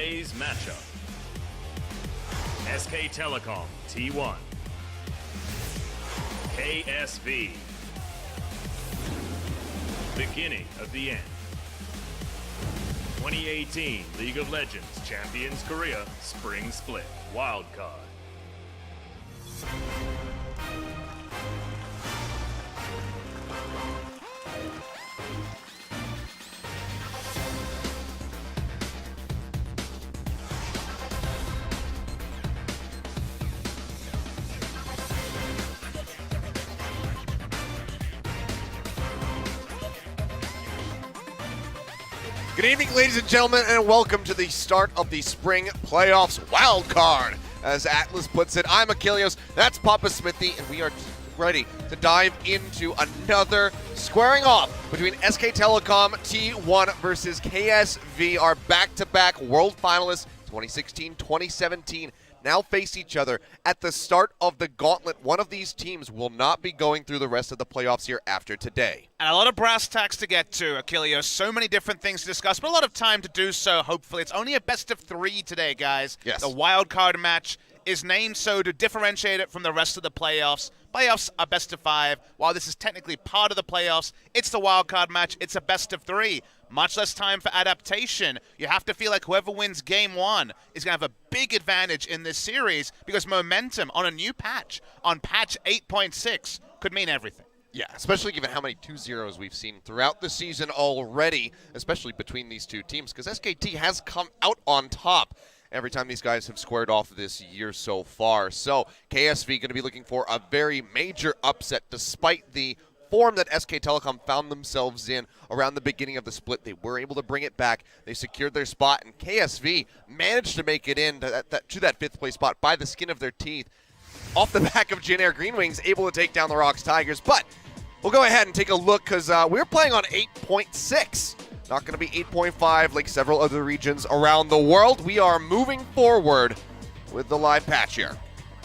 Today's matchup, SK Telecom T1, KSV, beginning of the end. 2018 League of Legends Champions Korea Spring Split Wildcard. Good evening, ladies and gentlemen, and welcome to the start of the Spring Playoffs Wildcard. As Atlas puts it, I'm Achilles, that's Papa Smithy, and we are ready to dive into another squaring off between SK Telecom T1 versus KSV, our back-to-back world finalists, 2016-2017. Now face each other at the start of the gauntlet. One of these teams will not be going through the rest of the playoffs here after today. And a lot of brass tacks to get to, Achilles. So many different things to discuss, but a lot of time to do so, hopefully. It's only a best of 3 today, guys. Yes. The wild card match is named so to differentiate it from the rest of the playoffs. Playoffs are best of 5. While this is technically part of the playoffs, it's the wild card match. It's a best of 3. Much less time for adaptation. You have to feel like whoever wins game 1 is going to have a big advantage in this series because momentum on a new patch, on patch 8.6, could mean everything. Yeah, especially given how many 2-0s we've seen throughout the season already, especially between these two teams, because SKT has come out on top every time these guys have squared off this year so far. So KSV going to be looking for a very major upset despite the form that SK Telecom found themselves in around the beginning of the split. They were able to bring it back. They secured their spot, and KSV managed to make it in to that 5th place spot by the skin of their teeth off the back of Jin Air Green Wings, able to take down the Rocks Tigers. But we'll go ahead and take a look because we're playing on 8.6. Not going to be 8.5 like several other regions around the world. We are moving forward with the live patch here.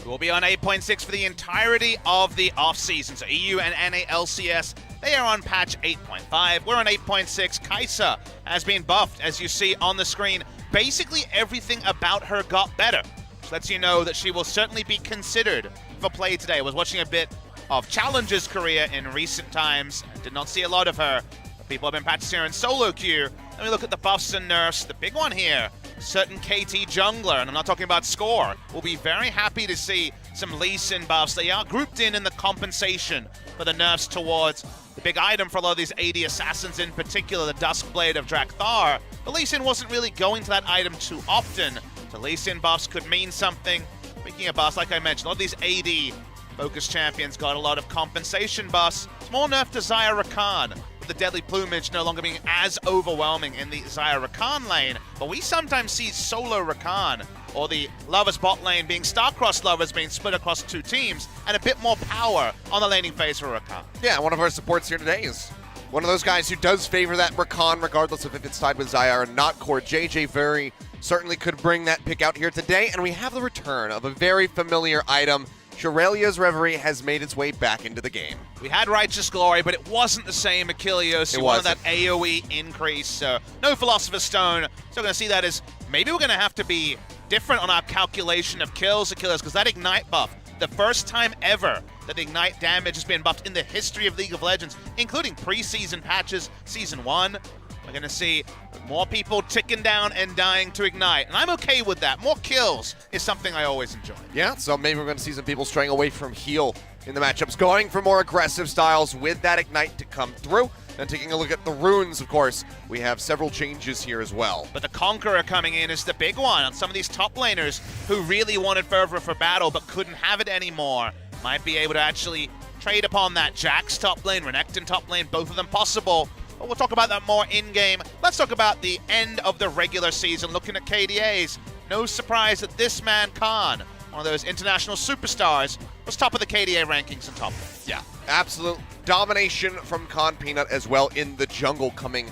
We'll be on 8.6 for the entirety of the offseason. So EU and NA LCS, they are on patch 8.5. We're on 8.6. Kai'Sa has been buffed, as you see on the screen. Basically everything about her got better, which lets you know that she will certainly be considered for play today. I was watching a bit of Challenger's career in recent times. I did not see a lot of her. People have been practicing her in solo queue. Let me look at the buffs and nerfs. The big one here, certain KT jungler, and I'm not talking about score, will be very happy to see some Lee Sin buffs. They are grouped in the compensation for the nerfs towards the big item for a lot of these AD assassins, in particular the Duskblade of Drakthar. But Lee Sin wasn't really going to that item too often. So Lee Sin buffs could mean something. Speaking of buffs, like I mentioned, a lot of these AD focus champions got a lot of compensation buffs. Small nerf to Xayah Rakan, with the Deadly Plumage no longer being as overwhelming in the Xayah Rakan lane, but we sometimes see solo Rakan or the Lovers bot lane being star-crossed Lovers being split across 2 teams, and a bit more power on the laning phase for Rakan. Yeah, one of our supports here today is one of those guys who does favor that Rakan, regardless of if it's tied with Xayah or not. Core JJ very certainly could bring that pick out here today, and we have the return of a very familiar item. Shirelia's Reverie has made its way back into the game. We had Righteous Glory, but it wasn't the same Achilles. You wanted that AoE increase, so no Philosopher's Stone. So we're going to see that as maybe we're going to have to be different on our calculation of kills, Achilles, because that Ignite buff, the first time ever that Ignite damage has been buffed in the history of League of Legends, including preseason patches, Season 1. We're going to see more people ticking down and dying to Ignite, and I'm okay with that. More kills is something I always enjoy. Yeah, so maybe we're going to see some people straying away from heal in the matchups, going for more aggressive styles with that Ignite to come through. And taking a look at the runes, of course, we have several changes here as well. But the Conqueror coming in is the big one on some of these top laners who really wanted Fervor for battle but couldn't have it anymore. Might be able to actually trade upon that. Jax top lane, Renekton top lane, both of them possible. But we'll talk about that more in-game. Let's talk about the end of the regular season, looking at KDAs. No surprise that this man, Khan, one of those international superstars, was top of the KDA rankings and top lane. Yeah, absolute domination from Khan Peanut as well in the jungle, coming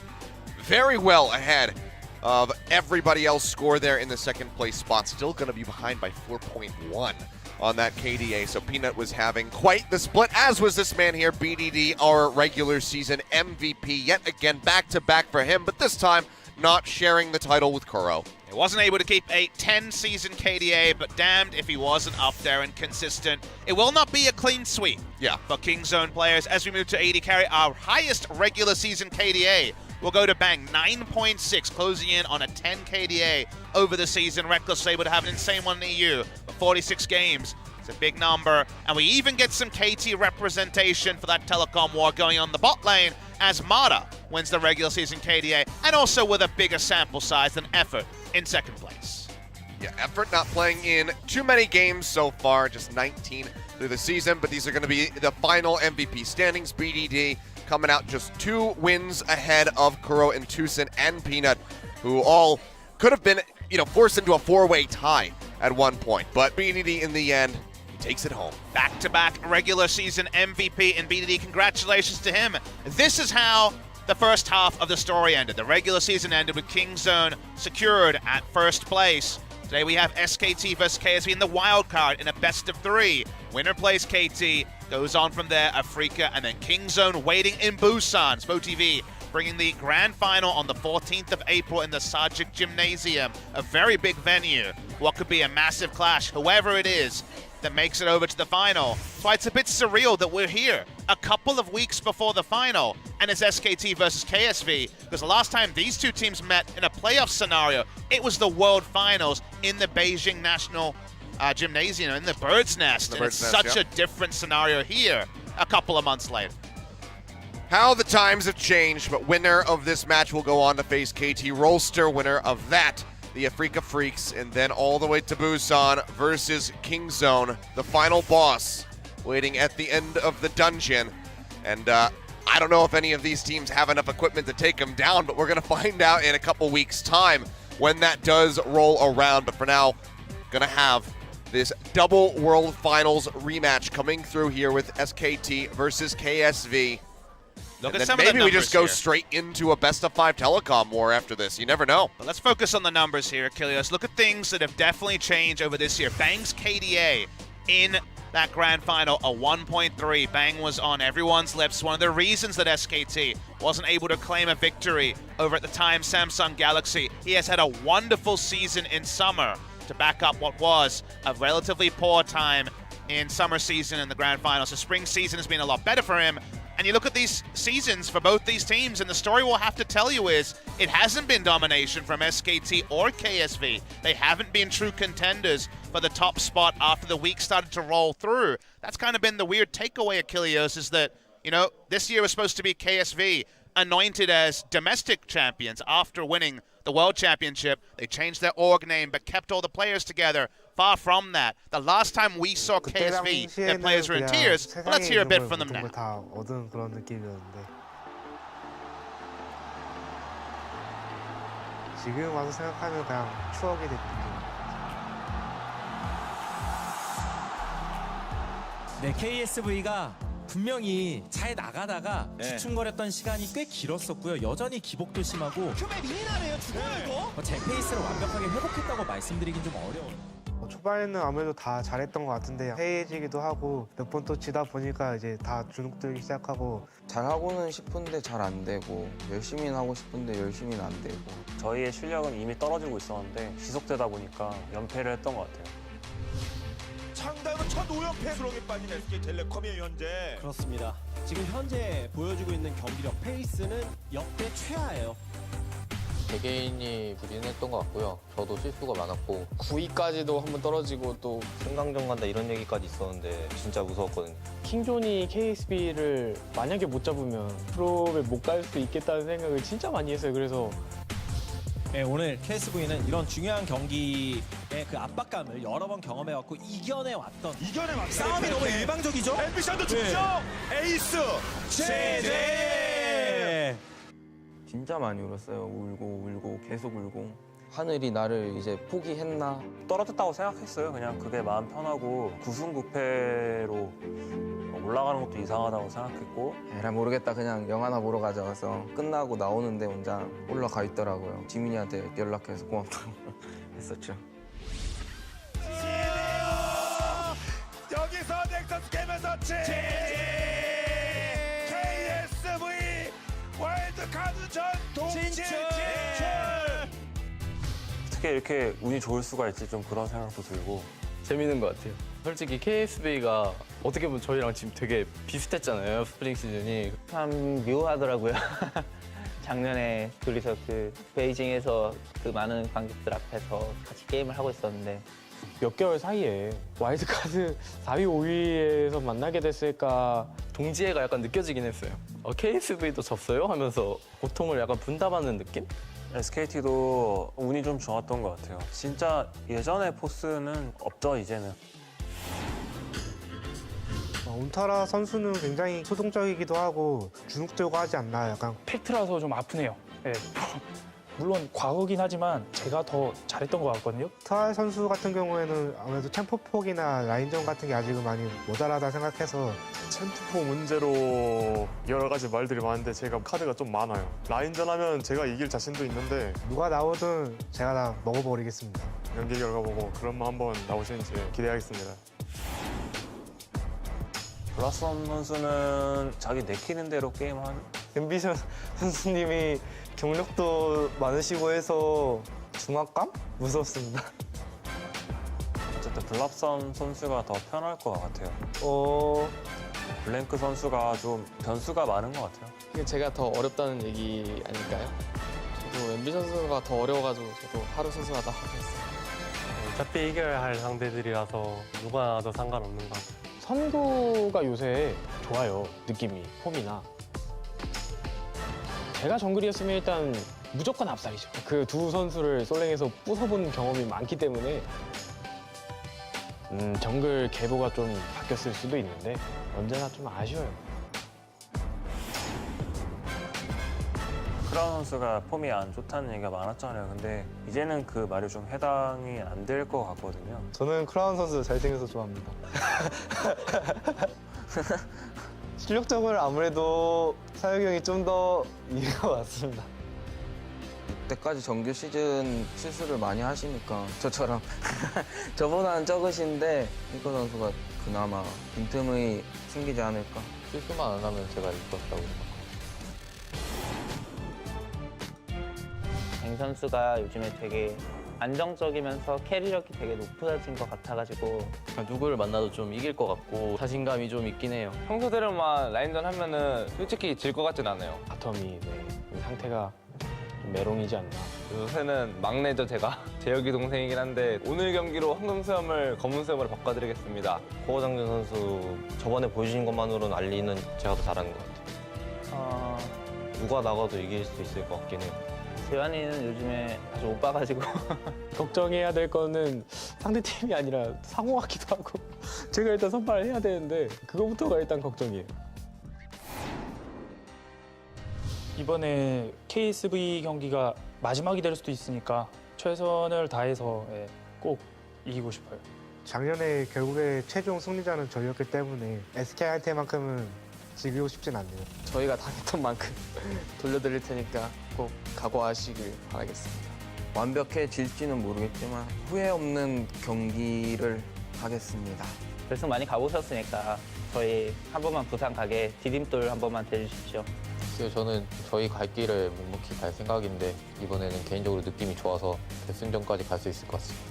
very well ahead of everybody else score there in the 2nd place spot. Still going to be behind by 4.1 on that KDA. So Peanut was having quite the split, as was this man here, BDD, our regular season MVP. Yet again, back-to-back for him, but this time not sharing the title with Kuro. He wasn't able to keep a 10-season KDA, but damned if he wasn't up there and consistent. It will not be a clean sweep for Kingzone players as we move to AD carry. Our highest regular season KDA will go to Bang, 9.6, closing in on a 10 KDA over the season. Reckless was able to have an insane one in EU, but 46 games. It's a big number, and we even get some KT representation for that telecom war going on the bot lane as Mata wins the regular season KDA, and also with a bigger sample size than Effort in second place. Yeah, Effort not playing in too many games so far, just 19 through the season, but these are going to be the final MVP standings. BDD coming out just 2 wins ahead of Kuro and Tucson and Peanut, who all could have been, forced into a 4-way tie at one point, but BDD in the end takes it home. Back-to-back regular season MVP in BDD. Congratulations to him. This is how the first half of the story ended. The regular season ended with Kingzone secured at first place. Today we have SKT versus KSV in the wild card in a best of 3. Winner plays KT, goes on from there, Afrika, and then Kingzone waiting in Busan. SpoTV bringing the grand final on the 14th of April in the Sajik Gymnasium, a very big venue. What could be a massive clash, whoever it is that makes it over to the final. So it's a bit surreal that we're here a couple of weeks before the final, and it's SKT versus KSV, because the last time these two teams met in a playoff scenario, it was the World Finals in the Beijing National Gymnasium, in the Bird's Nest, and it's such a different scenario here a couple of months later. How the times have changed, but winner of this match will go on to face KT Rolster. Winner of that, the Afrika Freaks, and then all the way to Busan versus Kingzone, the final boss, waiting at the end of the dungeon. And I don't know if any of these teams have enough equipment to take them down, but we're going to find out in a couple weeks' time when that does roll around. But for now, going to have this double World Finals rematch coming through here with SKT versus KSV. Look and at then some of the maybe we just go here. straight into a best-of-5 telecom war after this. You never know. But let's focus on the numbers here, Achilles. Look at things that have definitely changed over this year. Bang's KDA in that grand final, a 1.3. Bang was on everyone's lips. One of the reasons that SKT wasn't able to claim a victory over at the time Samsung Galaxy. He has had a wonderful season in summer to back up what was a relatively poor time in summer season in the grand final. So spring season has been a lot better for him. And you look at these seasons for both these teams, and the story we'll have to tell you is it hasn't been domination from SKT or KSV. They haven't been true contenders for the top spot after the week started to roll through. That's kind of been the weird takeaway, Achilles, is that, this year was supposed to be KSV anointed as domestic champions after winning the World Championship. They changed their org name but kept all the players together. Far from that. The last time we saw KSV, their players were in tears. Well, let's hear a bit from them now. 지금 와서 생각하면 그냥 추억이 됐죠. 네, KSV가 분명히 잘 나가다가 주춤거렸던 시간이 꽤 길었었고요. 여전히 기복도 심하고 제 페이스를 완벽하게 회복했다고 말씀드리긴 좀 어려워요. 초반에는 아무래도 다 잘했던 것 같은데 해이해지기도 하고 몇 번 또 지다 보니까 이제 다 주눅들기 시작하고 잘하고는 싶은데 잘 안 되고 열심히는 하고 싶은데 열심히는 안 되고 저희의 실력은 이미 떨어지고 있었는데 지속되다 보니까 연패를 했던 것 같아요. 상당히 첫 5연패 수렁에 빠진 SK텔레콤이에요 현재. 그렇습니다. 지금 현재 보여주고 있는 경기력 페이스는 역대 최하예요. 개개인이 부진했던 것 같고요. 저도 실수가 많았고 9위까지도 한번 떨어지고 또 승강전 간다 이런 얘기까지 있었는데 진짜 무서웠거든요. 킹존이 KSB를 만약에 못 잡으면 프로에 못 갈 수 있겠다는 생각을 진짜 많이 했어요. 그래서 네, 오늘 KSV는 이런 중요한 경기의 그 압박감을 여러 번 경험해왔고 이겨내왔던 싸움이 너무 일방적이죠? 앰비션도 좋죠? 에이스 제제! 진짜 많이 울었어요. 울고 계속 울고 하늘이 나를 이제 포기했나? 떨어졌다고 생각했어요. 그냥 그게 마음 편하고 9승9패로 올라가는 것도 이상하다고 생각했고 에라 모르겠다 그냥 영화나 보러 가자 해서 끝나고 나오는데 혼자 올라가 있더라고요. 지민이한테 연락해서 고맙다고 했었죠. 여기서 넥서스 게임에서 KSV 월드카드전 동체 진출! 어떻게 이렇게 운이 좋을 수가 있지 좀 그런 생각도 들고 재밌는 것 같아요. 솔직히 KSV가 어떻게 보면 저희랑 지금 되게 비슷했잖아요. 스프링 시즌이. 참 묘하더라고요. 작년에 둘이서 그 베이징에서 그 많은 관객들 앞에서 같이 게임을 하고 있었는데 몇 개월 사이에 와일드카드 4위, 5위에서 만나게 됐을까. 동지애가 약간 느껴지긴 했어요. KSV도 졌어요? 하면서 고통을 약간 분담하는 느낌? SKT도 운이 좀 좋았던 것 같아요. 진짜 예전의 포스는 없죠 이제는. 운타라 선수는 굉장히 소동적이기도 하고 주눅들고 하지 않나. 약간 팩트라서 좀 아프네요. 예. 물론 과거긴 하지만 제가 더 잘했던 것 같거든요. 트알 선수 같은 경우에는 아무래도 챔프폭이나 라인전 같은 게 아직은 많이 모자라다 생각해서 챔프포 문제로 여러 가지 말들이 많은데 제가 카드가 좀 많아요. 라인전 하면 제가 이길 자신도 있는데 누가 나오든 제가 다 먹어버리겠습니다. 연기 결과 보고 그런 마 한번 나오시는지 기대하겠습니다. 블라썸 선수는 자기 내키는 대로 게임하는. 앰비션 선수님이 경력도 많으시고 해서 중압감? 무섭습니다. 어쨌든 블랍썸 선수가 더 편할 것 같아요. 블랭크 선수가 좀 변수가 많은 것 같아요. 이게 제가 더 어렵다는 얘기 아닐까요? 저도 앰비션 선수가 더 어려워가지고 저도 하루 선수가 다 하겠어요. 어차피 이겨야 할 상대들이라서 누가 나와도 상관없는 것 같아요. 선구가 요새 좋아요. 느낌이, 폼이나. 제가 정글이었으면 일단 무조건 압살이죠. 그 두 선수를 솔랭에서 부숴본 경험이 많기 때문에 정글 계보가 좀 바뀌었을 수도 있는데 언제나 좀 아쉬워요. 크라운 선수가 폼이 안 좋다는 얘기가 많았잖아요. 근데 이제는 그 말이 좀 해당이 안 될 것 같거든요. 저는 크라운 선수 잘생겨서 좋아합니다. 실력적으로 아무래도 사혁이 형이 좀 더 이길 것 같습니다. 이때까지 정규 시즌 실수를 많이 하시니까 저처럼 저보다는 적으신데 핑크 선수가 그나마 빈틈이 생기지 않을까. 실수만 안 하면 제가 이길 것 같다고 생각합니다. 뱅 선수가 요즘에 되게 안정적이면서 캐리력이 되게 높아진 것 같아가지고 누구를 만나도 좀 이길 것 같고 자신감이 좀 있긴 해요. 평소대로만 라인전 하면은 솔직히 질 것 같진 않아요. 바텀이 이 상태가 좀 메롱이지 않나. 요새는 막내죠 제가. 재혁이 동생이긴 한데 오늘 경기로 황금 수염을 검은 수염으로 바꿔드리겠습니다. 고호장준 선수 저번에 보여주신 것만으로는 알리는 제가 더 잘하는 것 같아요. 누가 나가도 이길 수 있을 것 같긴 해요. 재환이는 요즘에 아주 못 봐가지고 걱정해야 될 거는 상대팀이 아니라 상호 같기도 하고 제가 일단 선발을 해야 되는데 그거부터가 일단 걱정이에요. 이번에 KSV 경기가 마지막이 될 수도 있으니까 최선을 다해서 꼭 이기고 싶어요. 작년에 결국에 최종 승리자는 저희였기 때문에 SK한테만큼은 지기고 싶진 않네요. 저희가 당했던 만큼 돌려드릴 테니까 꼭 각오하시길 바라겠습니다. 완벽해질지는 모르겠지만 후회 없는 경기를 하겠습니다. 결승 많이 가보셨으니까 저희 한 번만 부산 가게 디딤돌 한 번만 대주십시오. 저는 저희 갈 길을 묵묵히 갈 생각인데 이번에는 개인적으로 느낌이 좋아서 결승전까지 갈 수 있을 것 같습니다.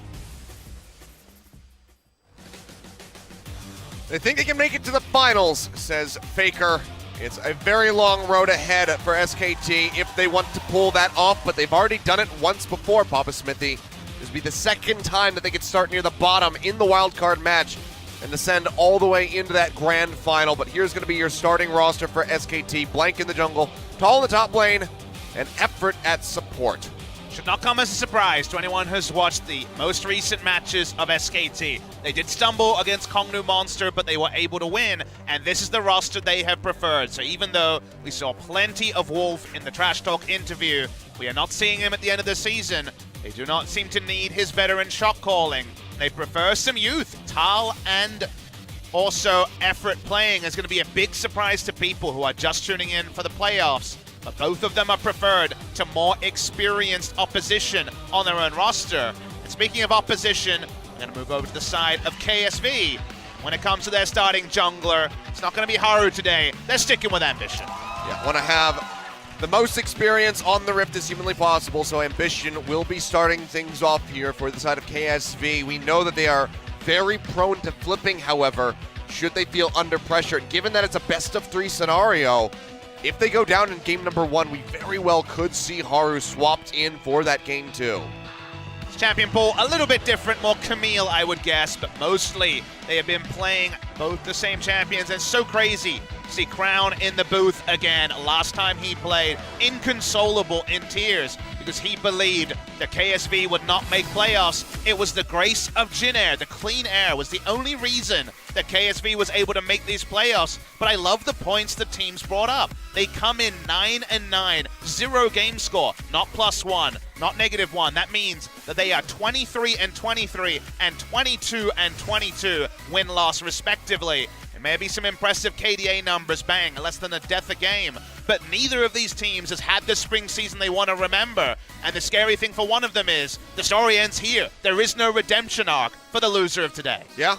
They think they can make it to the finals, says Faker. It's a very long road ahead for SKT if they want to pull that off, but they've already done it once before, Papa Smithy. This will be the second time that they could start near the bottom in the wildcard match and descend all the way into that grand final. But here's going to be your starting roster for SKT. Blank in the jungle, Tall in the top lane, and Effort at support. Should not come as a surprise to anyone who's watched the most recent matches of SKT. They did stumble against Kongnu Monster, but they were able to win, and this is the roster they have preferred. So even though we saw plenty of Wolf in the Trash Talk interview, we are not seeing him at the end of the season. They do not seem to need his veteran shot calling. They prefer some youth. Tal and also Effort playing is going to be a big surprise to people who are just tuning in for the playoffs. But both of them are preferred to more experienced opposition on their own roster. And speaking of opposition, I'm going to move over to the side of KSV. When it comes to their starting jungler, it's not going to be Haru today. They're sticking with ambition. Yeah, want to have The most experience on the Rift is humanly possible, so Ambition will be starting things off here for the side of KSV. We know that they are very prone to flipping, however, should they feel under pressure. Given that it's a best-of-3 scenario, if they go down in game number 1, we very well could see Haru swapped in for that game 2. Champion pool, a little bit different, more Camille, I would guess, but mostly they have been playing both the same champions. It's so crazy to see Crown in the booth again. Last time he played, inconsolable in tears because he believed that KSV would not make playoffs. It was the grace of Jin Air, the clean air, was the only reason that KSV was able to make these playoffs. But I love the points the teams brought up. They come in 9-9, 0 game score, not +1, not -1. That means that they are 23-23 and 22-22 win-loss respectively. There may be some impressive KDA numbers, bang, less than a death a game, but neither of these teams has had the spring season they want to remember. And the scary thing for one of them is the story ends here. There is no redemption arc for the loser of today. Yeah,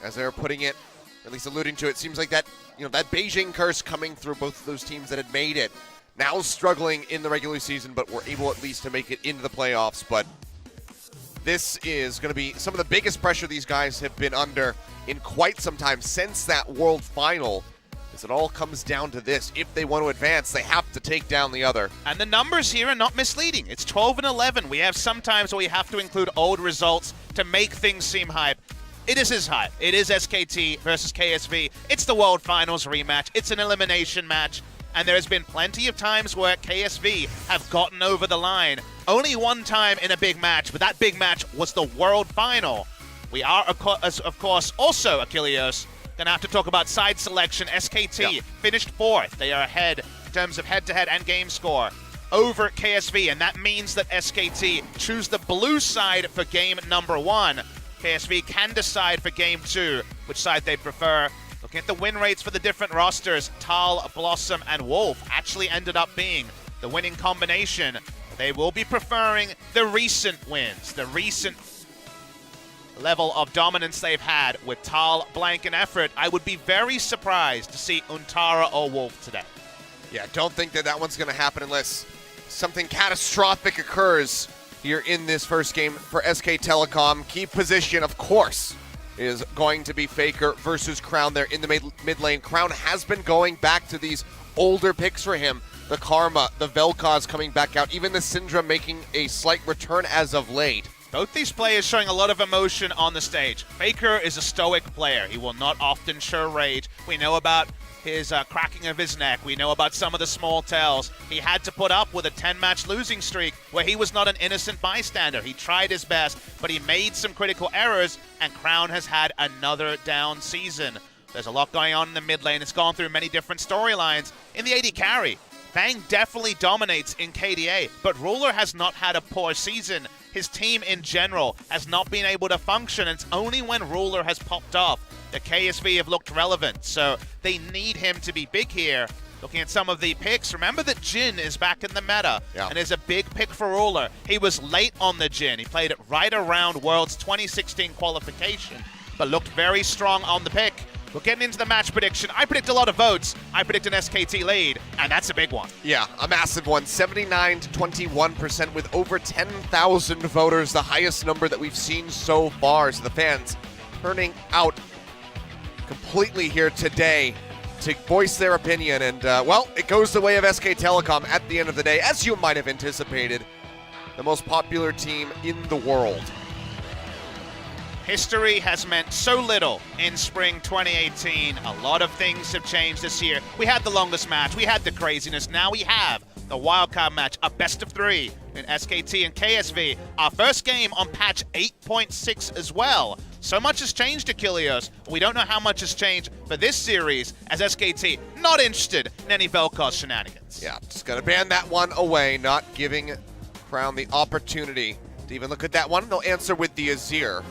as they're putting it, at least alluding to it, seems like that, that Beijing curse coming through both of those teams that had made it, now struggling in the regular season, but were able at least to make it into the playoffs. But this is going to be some of the biggest pressure these guys have been under in quite some time since that World Final. As it all comes down to this, if they want to advance, they have to take down the other. And the numbers here are not misleading. It's 12-11. We have sometimes where we have to include old results to make things seem hype. It is his hype. It is SKT versus KSV. It's the World Finals rematch. It's an elimination match. And there has been plenty of times where KSV have gotten over the line. Only one time in a big match, but that big match was the World Final. We are, of course, also, Achilleos, going to have to talk about side selection. SKT finished 4th. They are ahead in terms of head-to-head and game score over KSV, and that means that SKT choose the blue side for game number 1. KSV can decide for game 2 which side they prefer. Looking at the win rates for the different rosters, Tal, Blossom, and Wolf actually ended up being the winning combination. They will be preferring the recent wins, the recent level of dominance they've had with Tal, Blank, and Effort. I would be very surprised to see Untara or Wolf today. Yeah, don't think that one's going to happen unless something catastrophic occurs here in this first game for SK Telecom. Key position, of course, is going to be Faker versus Crown there in the mid lane. Crown has been going back to these older picks for him. The Karma, the Vel'Koz coming back out, even the Syndra making a slight return as of late. Both these players showing a lot of emotion on the stage. Faker is a stoic player. He will not often show rage. We know about his cracking of his neck. We know about some of the small tells. He had to put up with a 10-match losing streak where he was not an innocent bystander. He tried his best, but he made some critical errors, and Crown has had another down season. There's a lot going on in the mid lane. It's gone through many different storylines. In the AD carry, Bang definitely dominates in KDA, but Ruler has not had a poor season. His team in general has not been able to function. It's only when Ruler has popped off that KSV have looked relevant, so they need him to be big here. Looking at some of the picks, remember that Jin is back in the meta, and is a big pick for Ruler. He was late on the Jin. He played it right around Worlds 2016 qualification, but looked very strong on the pick. We're getting into the match prediction. I predict a lot of votes. I predict an SKT lead, and that's a big one. Yeah, a massive one. 79 to 21% with over 10,000 voters, the highest number that we've seen so far. So the fans turning out completely here today to voice their opinion. And, well, it goes the way of SK Telecom at the end of the day, as you might have anticipated, the most popular team in the world. History has meant so little in spring 2018. A lot of things have changed this year. We had the longest match. We had the craziness. Now we have the wildcard match, a best of 3 in SKT and KSV. Our first game on patch 8.6 as well. So much has changed, Achilleos. We don't know how much has changed for this series, as SKT not interested in any Vel'Koz shenanigans. Yeah, just got to ban that one away, not giving Crown the opportunity to even look at that one. They'll answer with the Azir,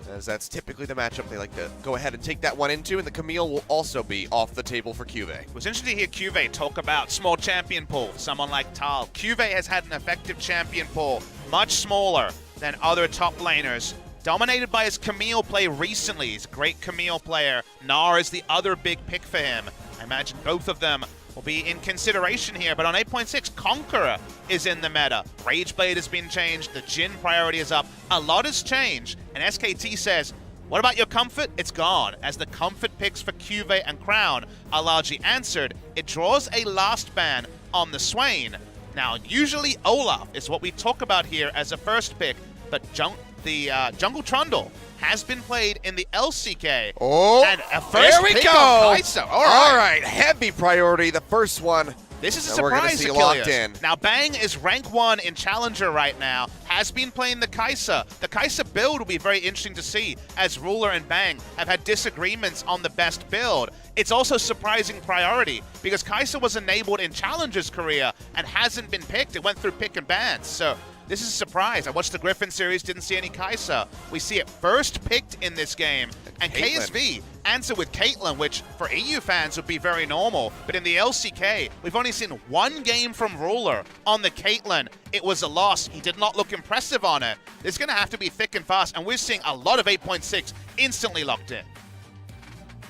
as that's typically the matchup they like to go ahead and take that one into, and the Camille will also be off the table for QV. It was interesting to hear QV talk about small champion pool for someone like Tal. QV has had an effective champion pool, much smaller than other top laners, dominated by his Camille play recently. He's a great Camille player. Gnar is the other big pick for him. I imagine both of them will be in consideration here. But on 8.6, Conqueror is in the meta. Rageblade has been changed. The Jhin priority is up. A lot has changed. And SKT says, what about your comfort? It's gone. As the comfort picks for QV and Crown are largely answered, it draws a last ban on the Swain. Now, usually Olaf is what we talk about here as a first pick, but Jungle Trundle has been played in the LCK. Oh, and a first there we pick go. on Kai'Sa. All right, heavy priority, the first one. This is a that we're gonna surprise, see Achilles. locked in. Now, Bang is rank 1 in Challenger right now, has been playing the Kai'Sa. The Kai'Sa build will be very interesting to see, as Ruler and Bang have had disagreements on the best build. It's also surprising priority, because Kai'Sa was enabled in Challenger's career and hasn't been picked. It went through pick and bans, so this is a surprise. I watched the Griffin series, didn't see any Kai'Sa. We see it first picked in this game. And KSV answer with Caitlyn, which for EU fans would be very normal. But in the LCK, we've only seen one game from Ruler on the Caitlyn. It was a loss. He did not look impressive on it. It's going to have to be thick and fast. And we're seeing a lot of 8.6 instantly locked in.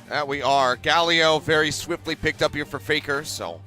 That we are. Galio very swiftly picked up here for Faker, so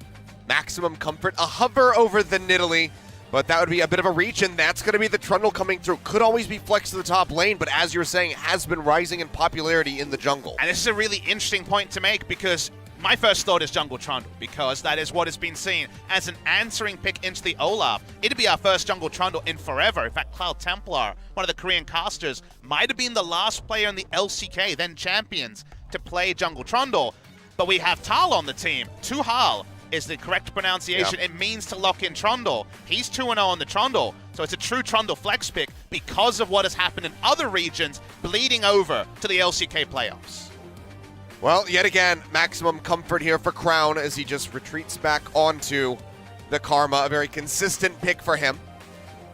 maximum comfort. A hover over the Nidalee. But that would be a bit of a reach, and that's going to be the Trundle coming through. Could always be flexed to the top lane, but as you're saying, has been rising in popularity in the jungle. And this is a really interesting point to make, because my first thought is Jungle Trundle, because that is what has been seen as an answering pick into the Olaf. It'd be our first Jungle Trundle in forever. In fact, Cloud Templar, one of the Korean casters, might have been the last player in the LCK, then Champions, to play Jungle Trundle. But we have Tal on the team. Tuhal is the correct pronunciation. Yep. It means to lock in Trundle. He's 2-0 on the Trundle, so it's a true Trundle flex pick because of what has happened in other regions bleeding over to the LCK playoffs. Well, yet again, maximum comfort here for Crown as he just retreats back onto the Karma. A very consistent pick for him.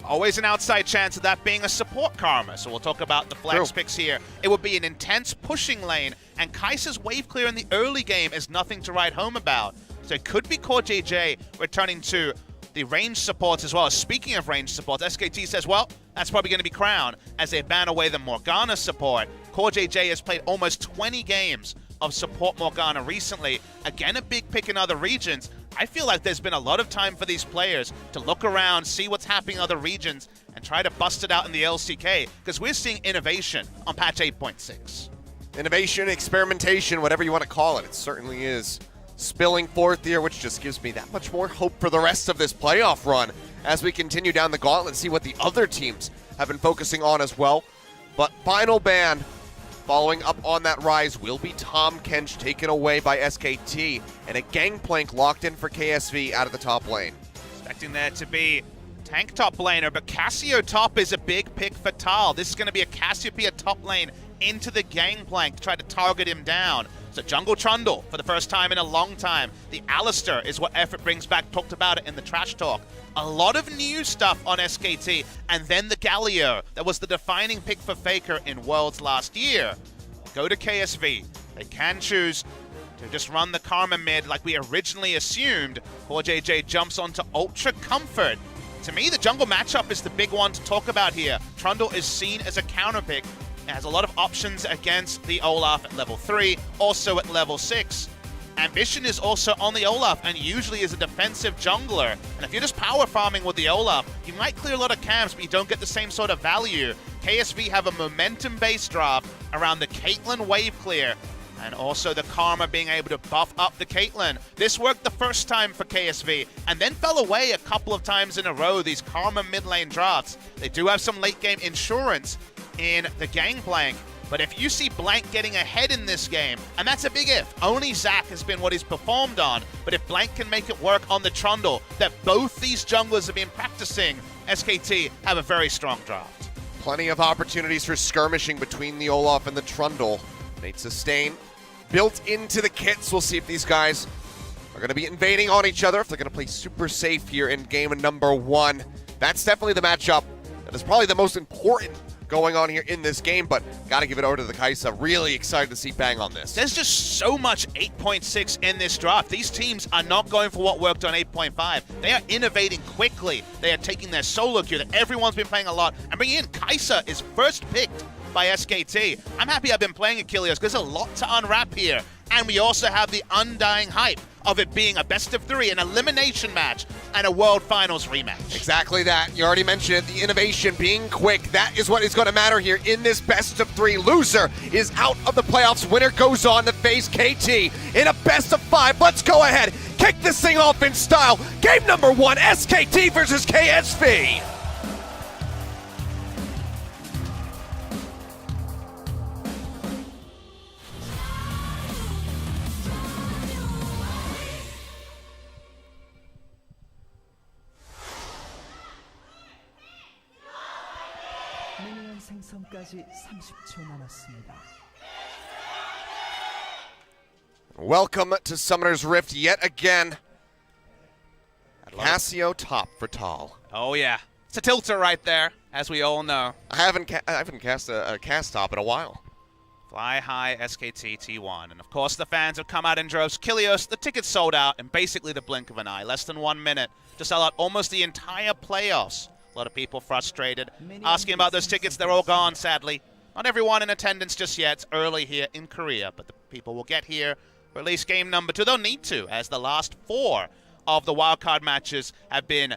Always an outside chance of that being a support Karma, so we'll talk about the flex picks here. It would be an intense pushing lane, and Kai'Sa's wave clear in the early game is nothing to write home about. So it could be Core JJ returning to the range supports as well. Speaking of range supports, SKT says, well, that's probably going to be Crown as they ban away the Morgana support. Core JJ has played almost 20 games of support Morgana recently. Again, a big pick in other regions. I feel like there's been a lot of time for these players to look around, see what's happening in other regions, and try to bust it out in the LCK, because we're seeing innovation on patch 8.6. Innovation, experimentation, whatever you want to call it. It certainly is spilling forth here, which just gives me that much more hope for the rest of this playoff run as we continue down the gauntlet and see what the other teams have been focusing on as well. But final ban following up on that rise will be Tahm Kench taken away by SKT, and a Gangplank locked in for KSV out of the top lane. Expecting there to be tank top laner, but Cassio top is a big pick for Tal. This is going to be a Cassiopeia top lane into the Gangplank to try to target him down. So Jungle Trundle for the first time in a long time. The Alistair is what Effort brings back, talked about it in the trash talk. A lot of new stuff on SKT, and then the Galio that was the defining pick for Faker in Worlds last year. Go to KSV. They can choose to just run the Karma mid like we originally assumed. Core JJ jumps onto Ultra Comfort. To me, the jungle matchup is the big one to talk about here. Trundle is seen as a counter pick. It has a lot of options against the Olaf at level 3, also at level 6. Ambition is also on the Olaf and usually is a defensive jungler. And if you're just power farming with the Olaf, you might clear a lot of camps, but you don't get the same sort of value. KSV have a momentum-based draft around the Caitlyn wave clear, and also the Karma being able to buff up the Caitlyn. This worked the first time for KSV, and then fell away a couple of times in a row, these Karma mid lane drafts. They do have some late game insurance in the Gangplank, but if you see Blank getting ahead in this game, and that's a big if, only Zac has been what he's performed on, but if Blank can make it work on the Trundle that both these junglers have been practicing, SKT have a very strong draft. Plenty of opportunities for skirmishing between the Olaf and the Trundle. Nate Sustain built into the kits. We'll see if these guys are going to be invading on each other, if they're going to play super safe here in game number 1. That's definitely the matchup that is probably the most important going on here in this game, but got to give it over to the Kai'Sa. Really excited to see Bang on this. There's just so much 8.6 in this draft. These teams are not going for what worked on 8.5. They are innovating quickly. They are taking their solo queue that everyone's been playing a lot and bringing in. Kai'Sa is first picked by SKT. I'm happy I've been playing Achilles because there's a lot to unwrap here. And we also have the undying hype of it being a best of 3, an elimination match, and a World Finals rematch. Exactly that. You already mentioned it, the innovation being quick. That is what is going to matter here in this best of 3. Loser is out of the playoffs. Winner goes on to face KT in a best of 5. Let's go ahead, kick this thing off in style. Game number 1, SKT versus KSV. 생성까지 30초 남았습니다. Welcome to Summoner's Rift yet again. Casio top for Tal. Oh yeah, it's a tilter right there, as we all know. I haven't cast a cast top in a while. Fly high SKT T1, and of course the fans have come out in droves. Kilios, the tickets sold out in basically the blink of an eye. Less than 1 minute to sell out almost the entire playoffs. A lot of people frustrated, asking about those tickets. They're all gone, sadly. Not everyone in attendance just yet. It's early here in Korea, but the people will get here for at least game number 2. They'll need to, as the last 4 of the wildcard matches have been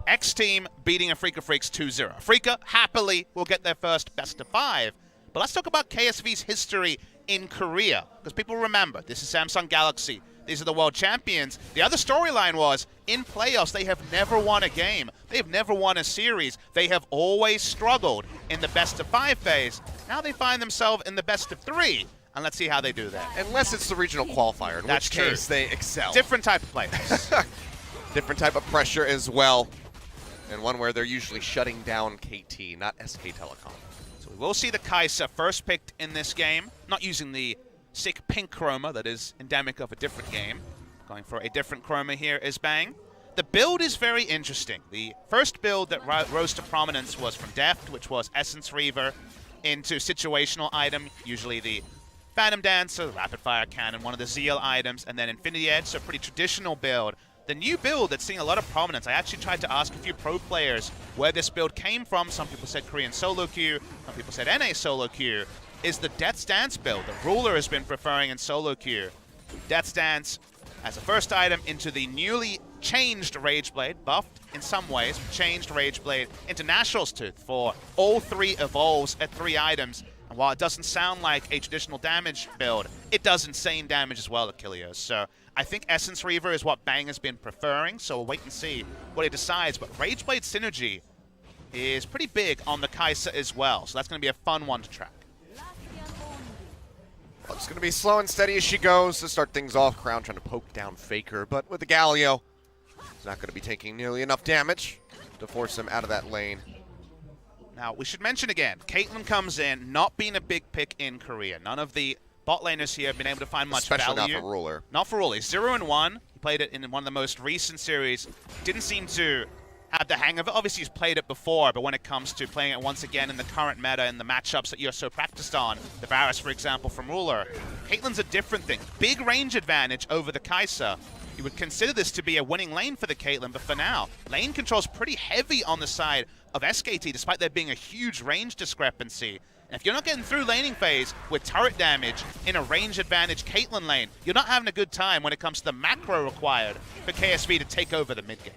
X Team beating Afrika Freaks 2-0. Afrika happily will get their first best of 5. But let's talk about KSV's history in Korea, because people remember, this is Samsung Galaxy. These are the world champions. The other storyline was, in playoffs, they have never won a game. They have never won a series. They have always struggled in the best of 5 phase. Now they find themselves in the best of 3. And let's see how they do that. Unless it's the regional qualifier, in which case they excel. Different type of players. Different type of pressure as well. And one where they're usually shutting down KT, not SK Telecom. So we will see the Kai'Sa first picked in this game. Not using the sick pink chroma that is endemic of a different game. Going for a different chroma here is Bang. The build is very interesting. The first build that rose to prominence was from Deft, which was Essence Reaver into situational item, usually the Phantom Dancer, Rapid Fire Cannon, one of the Zeal items, and then Infinity Edge, so a pretty traditional build. The new build that's seeing a lot of prominence, I actually tried to ask a few pro players where this build came from. Some people said Korean solo queue, some people said NA solo queue, is the Death's Dance build that Ruler has been preferring in solo queue. Death's Dance as a first item into the newly changed Rageblade, buffed in some ways, changed Rageblade into National's Tooth for all 3 evolves at 3 items. And while it doesn't sound like a traditional damage build, it does insane damage as well at Kilios. So I think Essence Reaver is what Bang has been preferring, so we'll wait and see what he decides. But Rageblade synergy is pretty big on the Kai'Sa as well, so that's going to be a fun one to track. Well, it's going to be slow and steady as she goes to start things off. Crown trying to poke down Faker, but with the Galio, he's not going to be taking nearly enough damage to force him out of that lane. Now, we should mention again, Caitlyn comes in, not being a big pick in Korea. None of the bot laners here have been able to find much value. Especially not for Ruler. Not for Ruler. 0-1. He played it in one of the most recent series. Didn't seem to have the hang of it. Obviously, he's played it before, but when it comes to playing it once again in the current meta and the matchups that you're so practiced on, the Varus, for example, from Ruler, Caitlyn's a different thing. Big range advantage over the Kai'Sa. You would consider this to be a winning lane for the Caitlyn, but for now, lane control's pretty heavy on the side of SKT, despite there being a huge range discrepancy. And if you're not getting through laning phase with turret damage in a range advantage Caitlyn lane, you're not having a good time when it comes to the macro required for KSV to take over the mid game.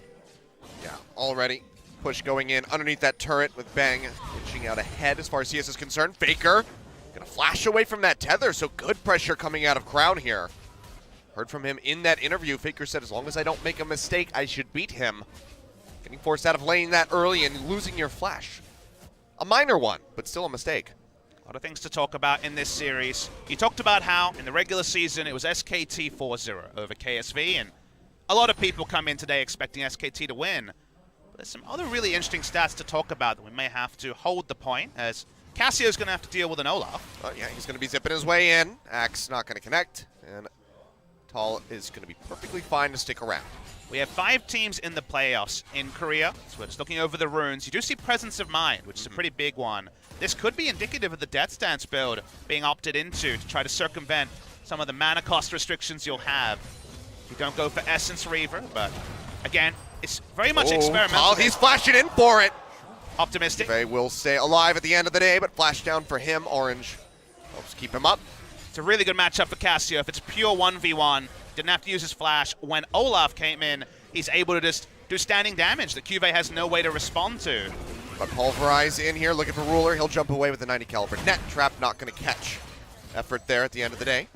Yeah, already push going in underneath that turret with Bang pitching out ahead as far as CS is concerned. Faker gonna flash away from that tether, so good pressure coming out of Crown here. Heard from him in that interview. Faker said, as long as I don't make a mistake, I should beat him. Getting forced out of lane that early and losing your flash. A minor one, but still a mistake. A lot of things to talk about in this series. You talked about how in the regular season it was SKT 4-0 over KSV, and a lot of people come in today expecting SKT to win. But there's some other really interesting stats to talk about that we may have to hold the point, as Cassio's going to have to deal with an Olaf. Oh yeah, he's going to be zipping his way in. Axe not going to connect, and Tal is going to be perfectly fine to stick around. We have 5 teams in the playoffs in Korea, so we're just looking over the runes. You do see Presence of Mind, which is a pretty big one. This could be indicative of the Death's Dance build being opted into to try to circumvent some of the mana cost restrictions you'll have. You don't go for Essence Reaver, but again, it's very much experimental. Oh, he's flashing in for it. Optimistic. They will stay alive at the end of the day, but flash down for him. Orange helps keep him up. It's a really good matchup for Cassio. If it's pure 1v1, didn't have to use his flash. When Olaf came in, he's able to just do standing damage that QV has no way to respond to. But Pulverize in here, looking for Ruler. He'll jump away with the 90 caliber net trap. Not going to catch. Effort there at the end of the day.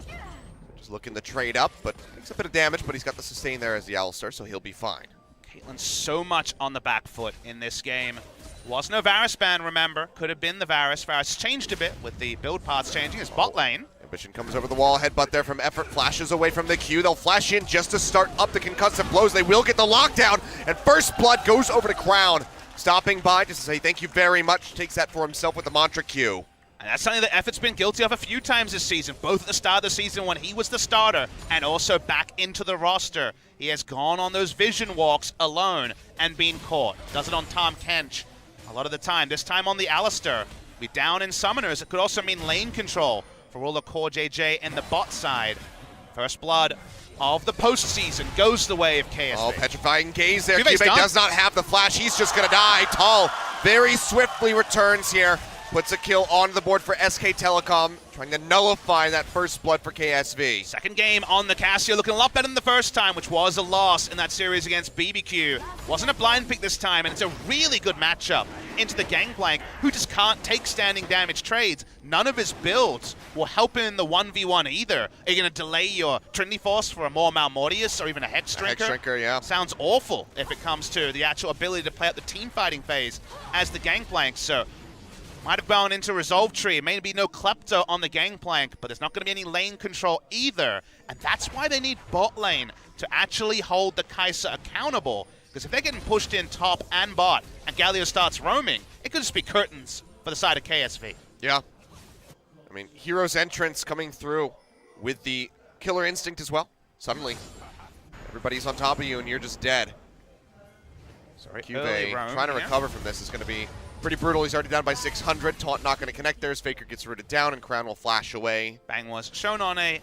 Just looking to trade up, but takes a bit of damage, but he's got the sustain there as the Alistar, so he'll be fine. Caitlyn so much on the back foot in this game. Was no Varus ban, remember. Could have been the Varus. Varus changed a bit with the build paths changing his bot lane. Ambition comes over the wall, headbutt there from Effort, flashes away from the Q. They'll flash in just to start up the concussive blows. They will get the lockdown, and First Blood goes over to Crown. Stopping by just to say thank you very much. Takes that for himself with the Mantra Q. And that's something that Effort's been guilty of a few times this season, both at the start of the season when he was the starter and also back into the roster. He has gone on those vision walks alone and been caught. Does it on Tom Kench a lot of the time. This time on the Alistar. Be down in summoners. It could also mean lane control for all the core JJ and the bot side. First blood of the postseason goes the way of KSV. Oh, petrifying gaze there. QV's QV does not have the flash. He's just going to die. Tall very swiftly returns here. Puts a kill on the board for SK Telecom, trying to nullify that first blood for KSV. Second game on the Cassio, looking a lot better than the first time, which was a loss in that series against BBQ. Wasn't a blind pick this time, and it's a really good matchup into the Gangplank, who just can't take standing damage trades. None of his builds will help him in the 1v1 either. Are you going to delay your Trinity Force for a more Malmortius or even a Hex Drinker? Hex Drinker, yeah. Sounds awful if it comes to the actual ability to play out the team fighting phase as the Gangplank, so might have gone into Resolve Tree. Maybe no Klepto on the Gangplank, but there's not going to be any lane control either. And that's why they need bot lane to actually hold the Kai'Sa accountable. Because if they're getting pushed in top and bot, and Galio starts roaming, it could just be curtains for the side of KSV. Yeah. I mean, Hero's entrance coming through with the Killer Instinct as well. Suddenly, everybody's on top of you and you're just dead. Sorry, QV trying to recover from this is going to be pretty brutal. He's already down by 600. Taunt not going to connect there as Faker gets rooted down and Crown will flash away. Bang was shown on a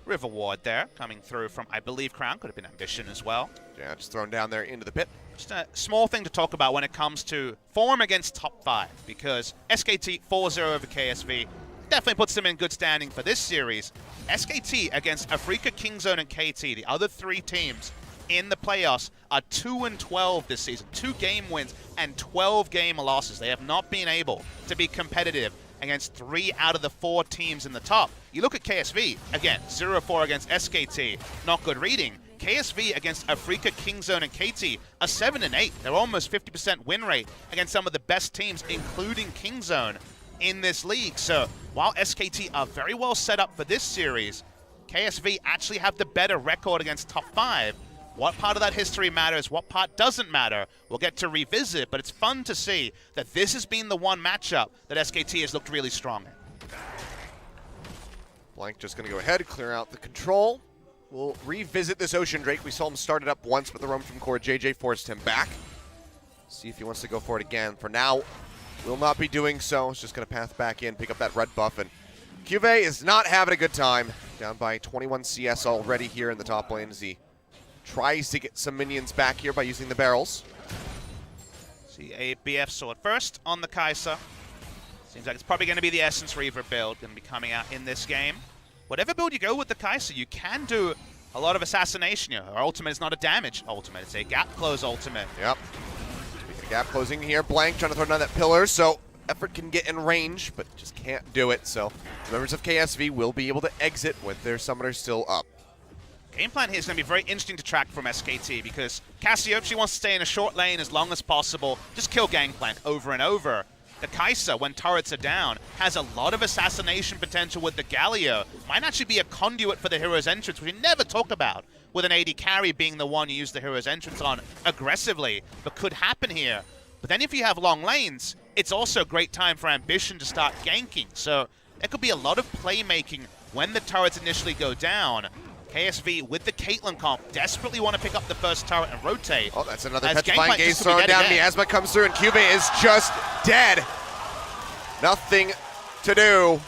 River Ward there, coming through from, I believe, Crown. Could have been Ambition as well. Yeah, just thrown down there into the pit. Just a small thing to talk about when it comes to form against top 5, because SKT 4-0 over KSV definitely puts them in good standing for this series. SKT against Afrika, Kingzone, and KT, the other 3 teams in the playoffs, are 2-12 this season. 2 game wins and 12 game losses. They have not been able to be competitive against 3 out of the 4 teams in the top. You look at KSV, again, 0-4 against SKT, not good reading. KSV against Afrika, Kingzone, and KT are 7-8. They're almost 50% win rate against some of the best teams, including Kingzone, in this league. So while SKT are very well set up for this series, KSV actually have the better record against top 5. What part of that history matters, what part doesn't matter, we'll get to revisit, but it's fun to see that this has been the one matchup that SKT has looked really strong in. Blank just going to go ahead, clear out the control. We'll revisit this Ocean Drake. We saw him start it up once, but the roam from core JJ forced him back. See if he wants to go for it again. For now, will not be doing so. It's just going to path back in, pick up that red buff, and QV is not having a good time. Down by 21 CS already here in the top lane as he tries to get some minions back here by using the barrels. See a BF sword first on the Kai'Sa. Seems like it's probably going to be the Essence Reaver build going to be coming out in this game. Whatever build you go with the Kai'Sa, you can do a lot of assassination. Her ultimate is not a damage ultimate, it's a gap close ultimate. Yep. Gap closing here. Blank trying to throw down that pillar, so Effort can get in range, but just can't do it. So members of KSV will be able to exit with their summoners still up. Game plan here is going to be very interesting to track from SKT because Cassio, she wants to stay in a short lane as long as possible. Just kill Gangplank over and over. The Kai'Sa, when turrets are down, has a lot of assassination potential with the Galio. Might actually be a conduit for the hero's entrance, which we never talk about, with an AD carry being the one you use the hero's entrance on aggressively, but could happen here. But then if you have long lanes, it's also a great time for Ambition to start ganking. So there could be a lot of playmaking when the turrets initially go down. KSV with the Caitlyn comp desperately want to pick up the first turret and rotate. Oh, that's another petrifying gaze thrown down. Miasma comes through and QV is just dead. Nothing to do.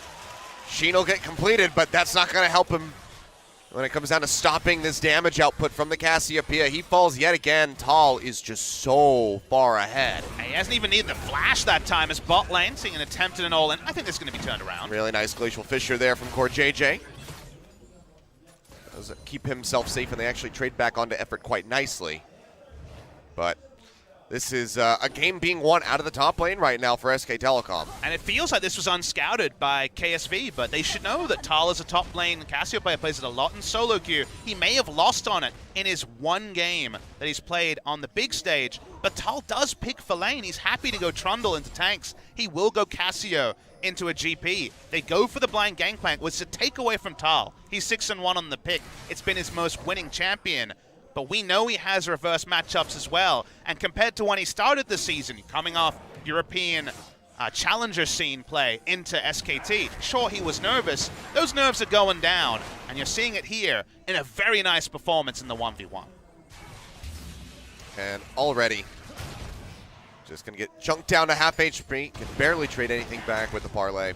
Sheen will get completed, but that's not going to help him when it comes down to stopping this damage output from the Cassiopeia. He falls yet again. Tall is just so far ahead. He hasn't even needed the flash that time as bot lane, seeing an attempt at an all-in. I think this is going to be turned around. Really nice Glacial Fissure there from core JJ. Does keep himself safe, and they actually trade back onto effort quite nicely. But this is a game being won out of the top lane right now for SK Telecom. And it feels like this was unscouted by KSV, but they should know that Tal is a top lane Cassio player, plays it a lot in solo queue. He may have lost on it in his one game that he's played on the big stage, but Tal does pick for lane. He's happy to go Trundle into tanks. He will go Cassio into a GP. They go for the blind gangplank, which is a takeaway from Tal. He's 6-1 on the pick. It's been his most winning champion. But we know he has reverse matchups as well. And compared to when he started the season, coming off European challenger scene play into SKT, sure, he was nervous. Those nerves are going down, and you're seeing it here in a very nice performance in the 1v1. And already just going to get chunked down to half HP. Can barely trade anything back with the parlay.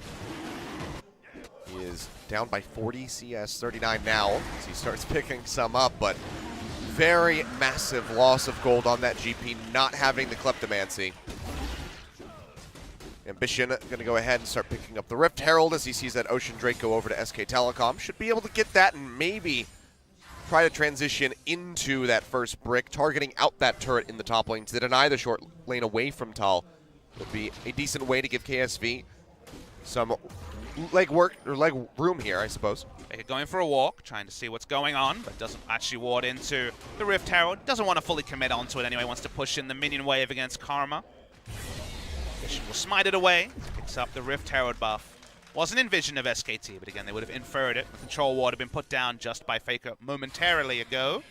He is down by 40 CS, 39 now as he starts picking some up, but very massive loss of gold on that GP, not having the Kleptomancy. Ambition going to go ahead and start picking up the Rift Herald as he sees that Ocean Drake go over to SK Telecom. Should be able to get that and maybe try to transition into that first brick, targeting out that turret in the top lane to deny the short lane away from Tal. Would be a decent way to give KSV some leg room here, I suppose. Going for a walk, trying to see what's going on, but doesn't actually ward into the Rift Herald. Doesn't want to fully commit onto it anyway, wants to push in the minion wave against Karma. Vision will smite it away, picks up the Rift Herald buff. Wasn't in vision of SKT, but again, they would have inferred it. The control ward had been put down just by Faker momentarily ago.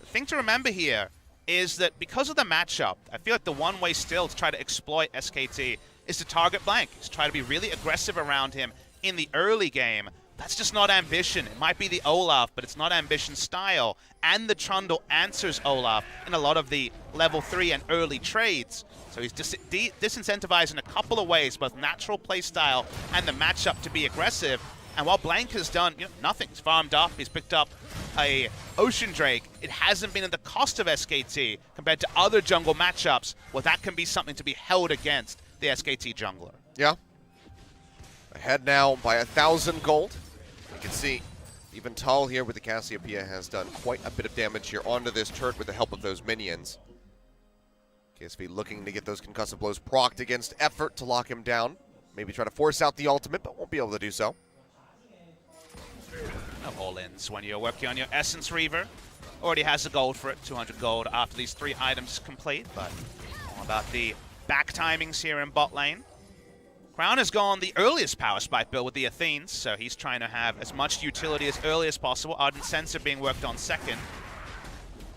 The thing to remember here is that because of the matchup, I feel like the one way still to try to exploit SKT is to target Blank, is try to be really aggressive around him in the early game. That's just not Ambition. It might be the Olaf, but it's not Ambition style. And the Trundle answers Olaf in a lot of the level 3 and early trades. So he's disincentivized in a couple of ways, both natural playstyle and the matchup to be aggressive. And while Blank has done nothing, he's farmed up, he's picked up a Ocean Drake, it hasn't been at the cost of SKT compared to other jungle matchups where that can be something to be held against the SKT jungler. Yeah. Ahead now by 1,000 gold. You can see even Tal here with the Cassiopeia has done quite a bit of damage here onto this turret with the help of those minions. KSV looking to get those concussive blows procced against effort to lock him down. Maybe try to force out the ultimate, but won't be able to do so. No all-ins when you're working on your Essence Reaver. Already has the gold for it, 200 gold after these 3 items complete, but all about the back timings here in bot lane. Crown has gone the earliest power spike build with the Athenes, so he's trying to have as much utility as early as possible. Ardent Sensor being worked on second.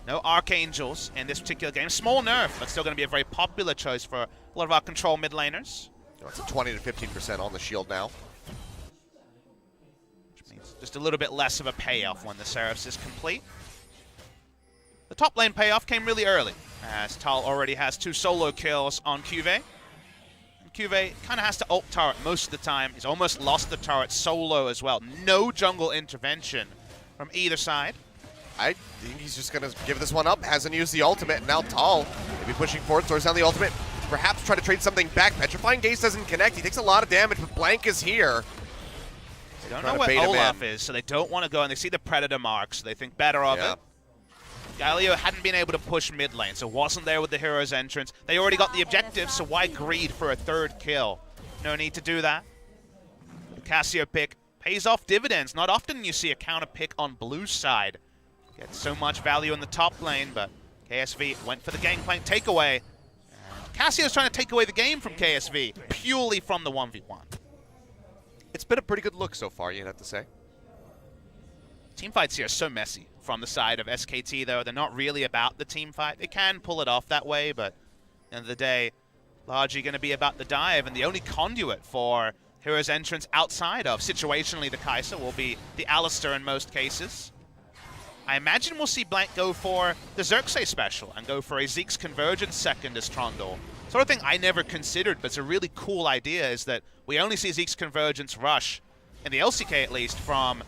No Archangels in this particular game. Small nerf, but still going to be a very popular choice for a lot of our control mid laners. It's a 20 to 15% on the shield now. Which means just a little bit less of a payoff when the Seraphs is complete. The top lane payoff came really early, as Tal already has 2 solo kills on QV. QV kind of has to ult turret most of the time. He's almost lost the turret solo as well. No jungle intervention from either side. I think he's just going to give this one up. Hasn't used the ultimate, and now Tal maybe pushing forward, throws down the ultimate. Perhaps try to trade something back. Petrifying Gaze doesn't connect. He takes a lot of damage, but Blank is here. They don't know where Olaf is, so they don't want to go, and they see the Predator mark, so they think better of it. Galio hadn't been able to push mid lane, so wasn't there with the hero's entrance. They already got the objective, so why greed for a 3rd kill? No need to do that. The Cassio pick pays off dividends. Not often you see a counter pick on blue side. Gets so much value in the top lane, but KSV went for the gangplank takeaway. And Cassio's trying to take away the game from KSV, purely from the 1v1. It's been a pretty good look so far, you'd have to say. Team fights here are so messy from the side of SKT, though. They're not really about the team fight. They can pull it off that way, but at the end of the day, largely going to be about the dive, and the only conduit for Hero's entrance outside of, situationally, the Kai'Sa will be the Alistair in most cases. I imagine we'll see Blank go for the Xerxes special and go for a Zeke's Convergence second as Trundle. Sort of thing I never considered, but it's a really cool idea, is that we only see Zeke's Convergence rush, in the LCK at least, from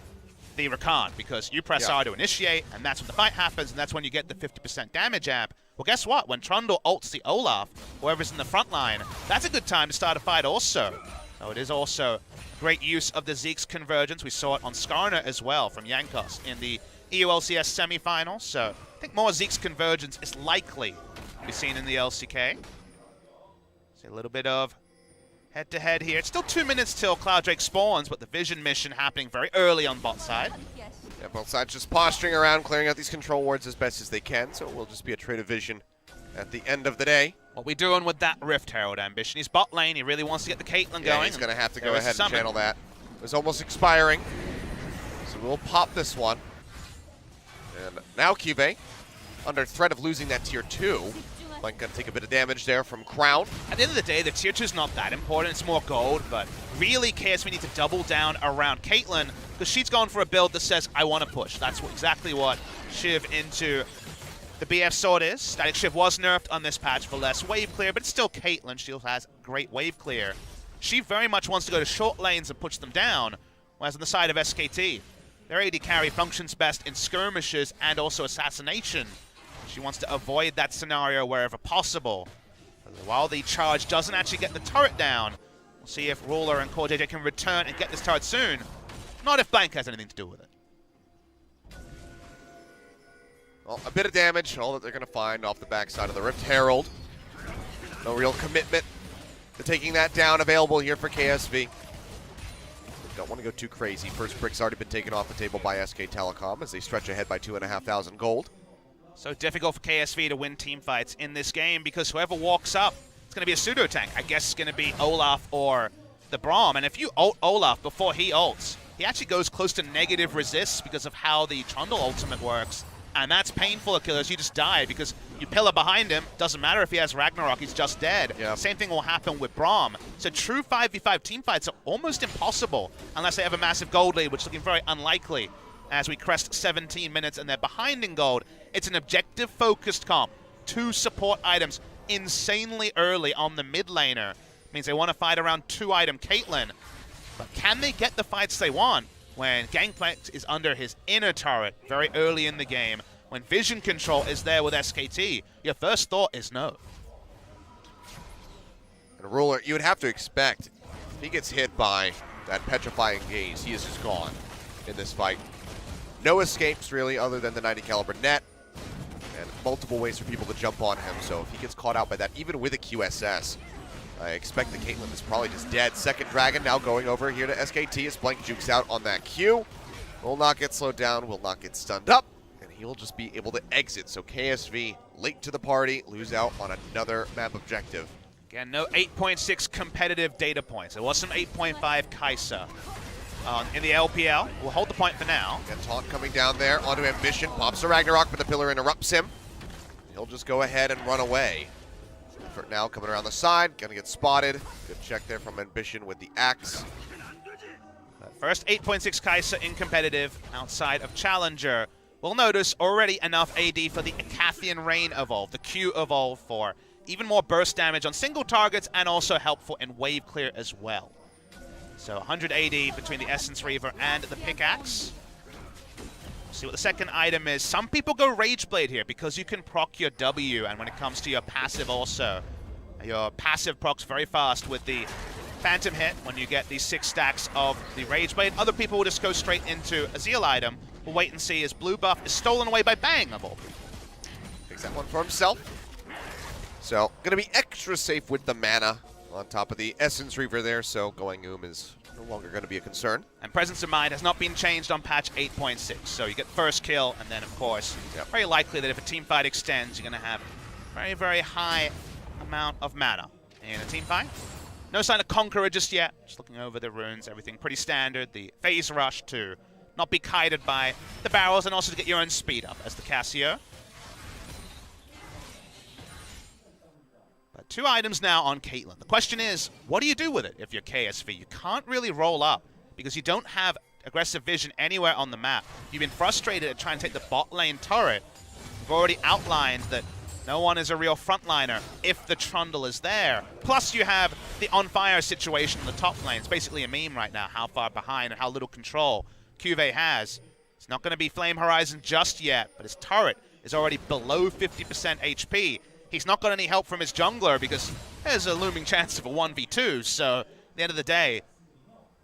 the Rakan, because you press R to initiate, and that's when the fight happens, and that's when you get the 50% damage amp. Well, guess what? When Trundle ults the Olaf, whoever's in the front line, that's a good time to start a fight also. So it is also great use of the Zeke's convergence. We saw it on Skarner as well from Yankos in the EU-LCS semifinals. So I think more Zeke's convergence is likely to be seen in the LCK. See a little bit of head-to-head here. It's still 2 minutes till Cloud Drake spawns, but the vision mission happening very early on bot side. Yeah, both sides just posturing around, clearing out these control wards as best as they can, so it will just be a trade of vision at the end of the day. What we doing with that Rift Herald ambition? He's bot lane. He really wants to get the Caitlyn Yeah, going. he's going to have to go ahead and channel that. It was almost expiring, so we'll pop this one. And now KSV, under threat of losing that tier 2. Like, going to take a bit of damage there from Crown. At the end of the day, the tier 2 is not that important. It's more gold, but really KSV need to double down around Caitlyn because she's gone for a build that says, I want to push. That's exactly what Shiv into the BF sword is. Static Shiv was nerfed on this patch for less wave clear, but it's still Caitlyn. She has great wave clear. She very much wants to go to short lanes and push them down, whereas on the side of SKT, their AD carry functions best in skirmishes and also assassination. She wants to avoid that scenario wherever possible. While the charge doesn't actually get the turret down, we'll see if Ruler and Core JJ can return and get this turret soon. Not if Blank has anything to do with it. Well, a bit of damage, all that they're going to find off the backside of the Rift Herald. No real commitment to taking that down available here for KSV. Don't want to go too crazy. First brick's already been taken off the table by SK Telecom as they stretch ahead by 2,500 gold. So difficult for KSV to win team fights in this game because whoever walks up, it's going to be a pseudo tank. I guess it's going to be Olaf or the Braum. And if you ult Olaf before he ults, he actually goes close to negative resists because of how the Trundle ultimate works. And that's painful, Achilles. You just die because you pillar behind him. Doesn't matter if he has Ragnarok, he's just dead. Yep. Same thing will happen with Braum. So true 5v5 team fights are almost impossible unless they have a massive gold lead, which is looking very unlikely as we crest 17 minutes and they're behind in gold. It's an objective-focused comp. 2 support items insanely early on the mid laner. Means they want to fight around 2-item Caitlyn. But can they get the fights they want when Gangplank is under his inner turret very early in the game, when vision control is there with SKT? Your first thought is no. And Ruler, you would have to expect, if he gets hit by that petrifying gaze, he is just gone in this fight. No escapes, really, other than the 90 caliber net, and multiple ways for people to jump on him. So if he gets caught out by that, even with a QSS, I expect the Caitlyn is probably just dead. Second Dragon now going over here to SKT as Blank jukes out on that Q. Will not get slowed down, will not get stunned up, and he'll just be able to exit. So KSV, late to the party, lose out on another map objective. Again, no 8.6 competitive data points. There was some 8.5 Kai'Sa in the LPL. We'll hold the point for now. And Taunt coming down there onto Ambition. Pops the Ragnarok, but the pillar interrupts him. He'll just go ahead and run away. Effort now coming around the side. Gonna get spotted. Good check there from Ambition with the axe. First 8.6 Kai'Sa in competitive outside of Challenger. We'll notice already enough AD for the Acathian Rain evolve, the Q evolve for even more burst damage on single targets and also helpful in wave clear as well. So 100 AD between the Essence Reaver and the Pickaxe. See what the second item is. Some people go Rageblade here because you can proc your W, and when it comes to your passive also, your passive procs very fast with the Phantom Hit when you get these 6 stacks of the Rageblade. Other people will just go straight into a Zeal item. We'll wait and see as blue buff is stolen away by Bang of all people. Takes that one for himself. So, gonna be extra safe with the mana on top of the Essence Reaver there, so going is no longer gonna be a concern. And Presence of Mind has not been changed on patch 8.6, so you get first kill, and then of course, very likely that if a team fight extends, you're gonna have very, very high amount of mana in a team fight. No sign of Conqueror just yet, just looking over the runes, everything pretty standard. The Phase Rush to not be kited by the barrels, and also to get your own speed up as the Cassio. But 2 items now on Caitlyn. The question is, what do you do with it if you're KSV? You can't really roll up because you don't have aggressive vision anywhere on the map. You've been frustrated at trying to take the bot lane turret. You've already outlined that no one is a real frontliner if the Trundle is there. Plus you have the on-fire situation in the top lane. It's basically a meme right now, how far behind and how little control KSV has. It's not going to be Flame Horizon just yet, but his turret is already below 50% HP. He's not got any help from his jungler because there's a looming chance of a 1v2, so the end of the day,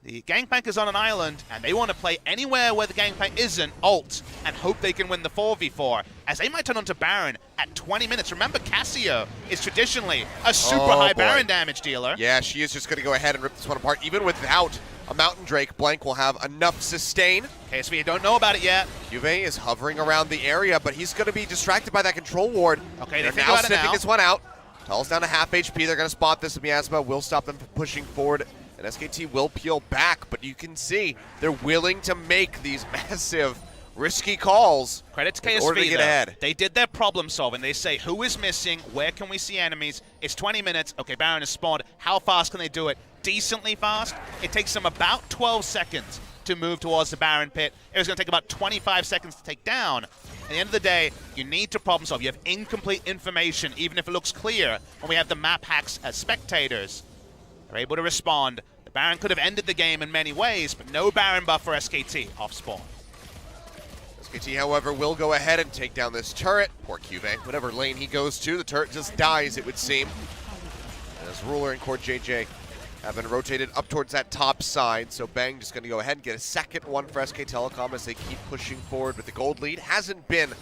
the Gangplank is on an island, and they want to play anywhere where the Gangplank isn't, ult, and hope they can win the 4v4, as they might turn onto Baron at 20 minutes. Remember, Cassio is traditionally a super high Baron damage dealer. Yeah, she is just going to go ahead and rip this one apart. Even without a Mountain Drake, Blank will have enough sustain. KSV don't know about it yet. Juve is hovering around the area, but he's going to be distracted by that control ward. Okay, they're they think now about it sniffing now. this one out. Tull's down to half HP. They're going to spot this. Miasma will stop them from pushing forward. And SKT will peel back, but you can see they're willing to make these massive, risky calls. Credit to in order to KSV, get though. ahead. They did their problem solving. They say, who is missing? Where can we see enemies? It's 20 minutes. Okay, Baron is spawned. How fast can they do it? Decently fast. It takes them about 12 seconds to move towards the Baron pit. It was going to take about 25 seconds to take down. At the end of the day, you need to problem solve. You have incomplete information, even if it looks clear, when we have the map hacks as spectators. They're able to respond. The Baron could have ended the game in many ways, but no Baron buff for SKT off spawn. SKT, however, will go ahead and take down this turret. Poor Cuve. Whatever lane he goes to, the turret just dies, it would seem. As Ruler and Core JJ have been rotated up towards that top side, so Bang just going to go ahead and get a second one for SK Telecom as they keep pushing forward with the gold lead. Hasn't been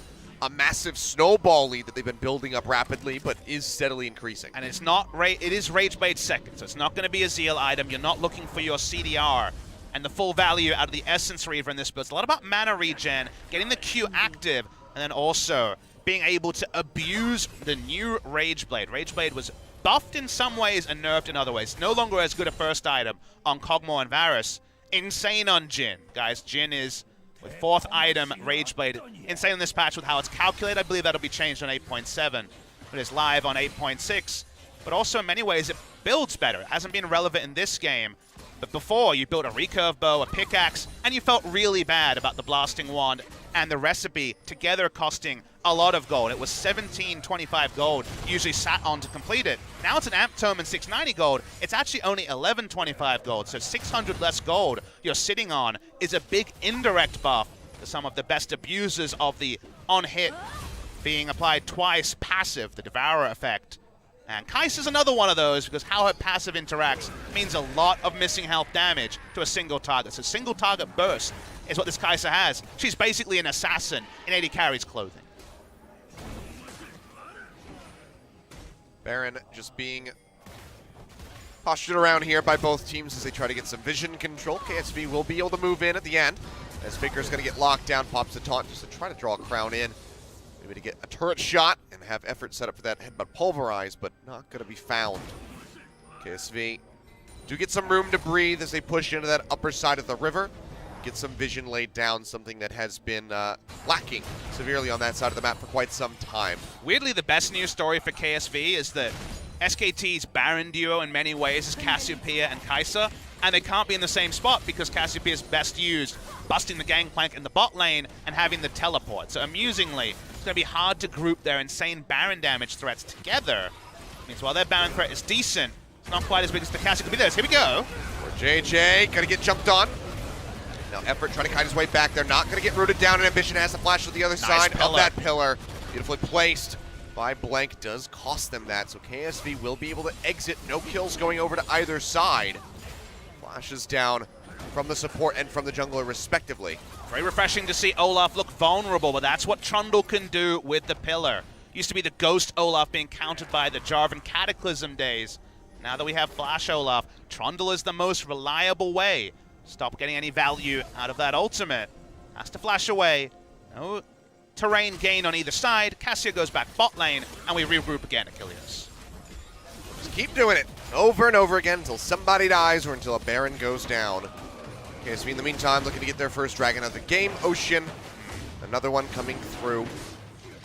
a massive snowball lead that they've been building up rapidly, but is steadily increasing. And it's not, it is Rage Blade second, so it's not going to be a Zeal item. You're not looking for your CDR and the full value out of the Essence Reaver in this build. It's a lot about mana regen, getting the Q active, and then also being able to abuse the new Rage Blade. Rage Blade was buffed in some ways and nerfed in other ways. No longer as good a first item on Kog'Maw and Varus. Insane on Jhin. Guys, Jhin is, with fourth item, Rage Blade. Insane on this patch with how it's calculated. I believe that'll be changed on 8.7. It is live on 8.6. But also in many ways, it builds better. It hasn't been relevant in this game. But before, you built a recurve bow, a pickaxe, and you felt really bad about the blasting wand and the recipe together costing a lot of gold. It was 1725 gold usually sat on to complete it. Now it's an amp tome and 690 gold. It's actually only 1125 gold, so 600 less gold you're sitting on is a big indirect buff to some of the best abusers of the on-hit being applied twice passive, the Devourer effect. And Kai'Sa's another one of those because how her passive interacts means a lot of missing health damage to a single target. So single target burst is what this Kai'Sa has. She's basically an assassin in AD Carry's clothing. Baron just being postured around here by both teams as they try to get some vision control. KSV will be able to move in at the end as Faker's going to get locked down, pops the taunt just to try to draw a crown in. Maybe to get a turret shot and have effort set up for that headbutt pulverize, but not going to be found. KSV do get some room to breathe as they push into that upper side of the river. Get some vision laid down, something that has been lacking severely on that side of the map for quite some time. Weirdly, the best news story for KSV is that SKT's Baron duo in many ways is Cassiopeia and Kai'Sa, and they can't be in the same spot because Cassiopeia is best used busting the Gangplank in the bot lane and having the teleport. So amusingly, it's going to be hard to group their insane Baron damage threats together. Means while their Baron threat is decent, it's not quite as big as the Cassiopeia. Here we go. JJ gonna get jumped on. Now effort trying to kite his way back. They're not gonna get rooted down, and Ambition has to flash to the other side of that pillar. Beautifully placed by Blank does cost them that, so KSV will be able to exit. No kills going over to either side. Flashes down from the support and from the jungler respectively. Very refreshing to see Olaf look vulnerable, but that's what Trundle can do with the pillar. Used to be the Ghost Olaf being countered by the Jarvan Cataclysm days. Now that we have Flash Olaf, Trundle is the most reliable way. Stop getting any value out of that ultimate. Has to flash away. No terrain gain on either side. Cassio goes back bot lane, and we regroup again, Achilles. Just keep doing it over and over again until somebody dies or until a Baron goes down. KSV in the meantime looking to get their first dragon of the game. Ocean, another one coming through.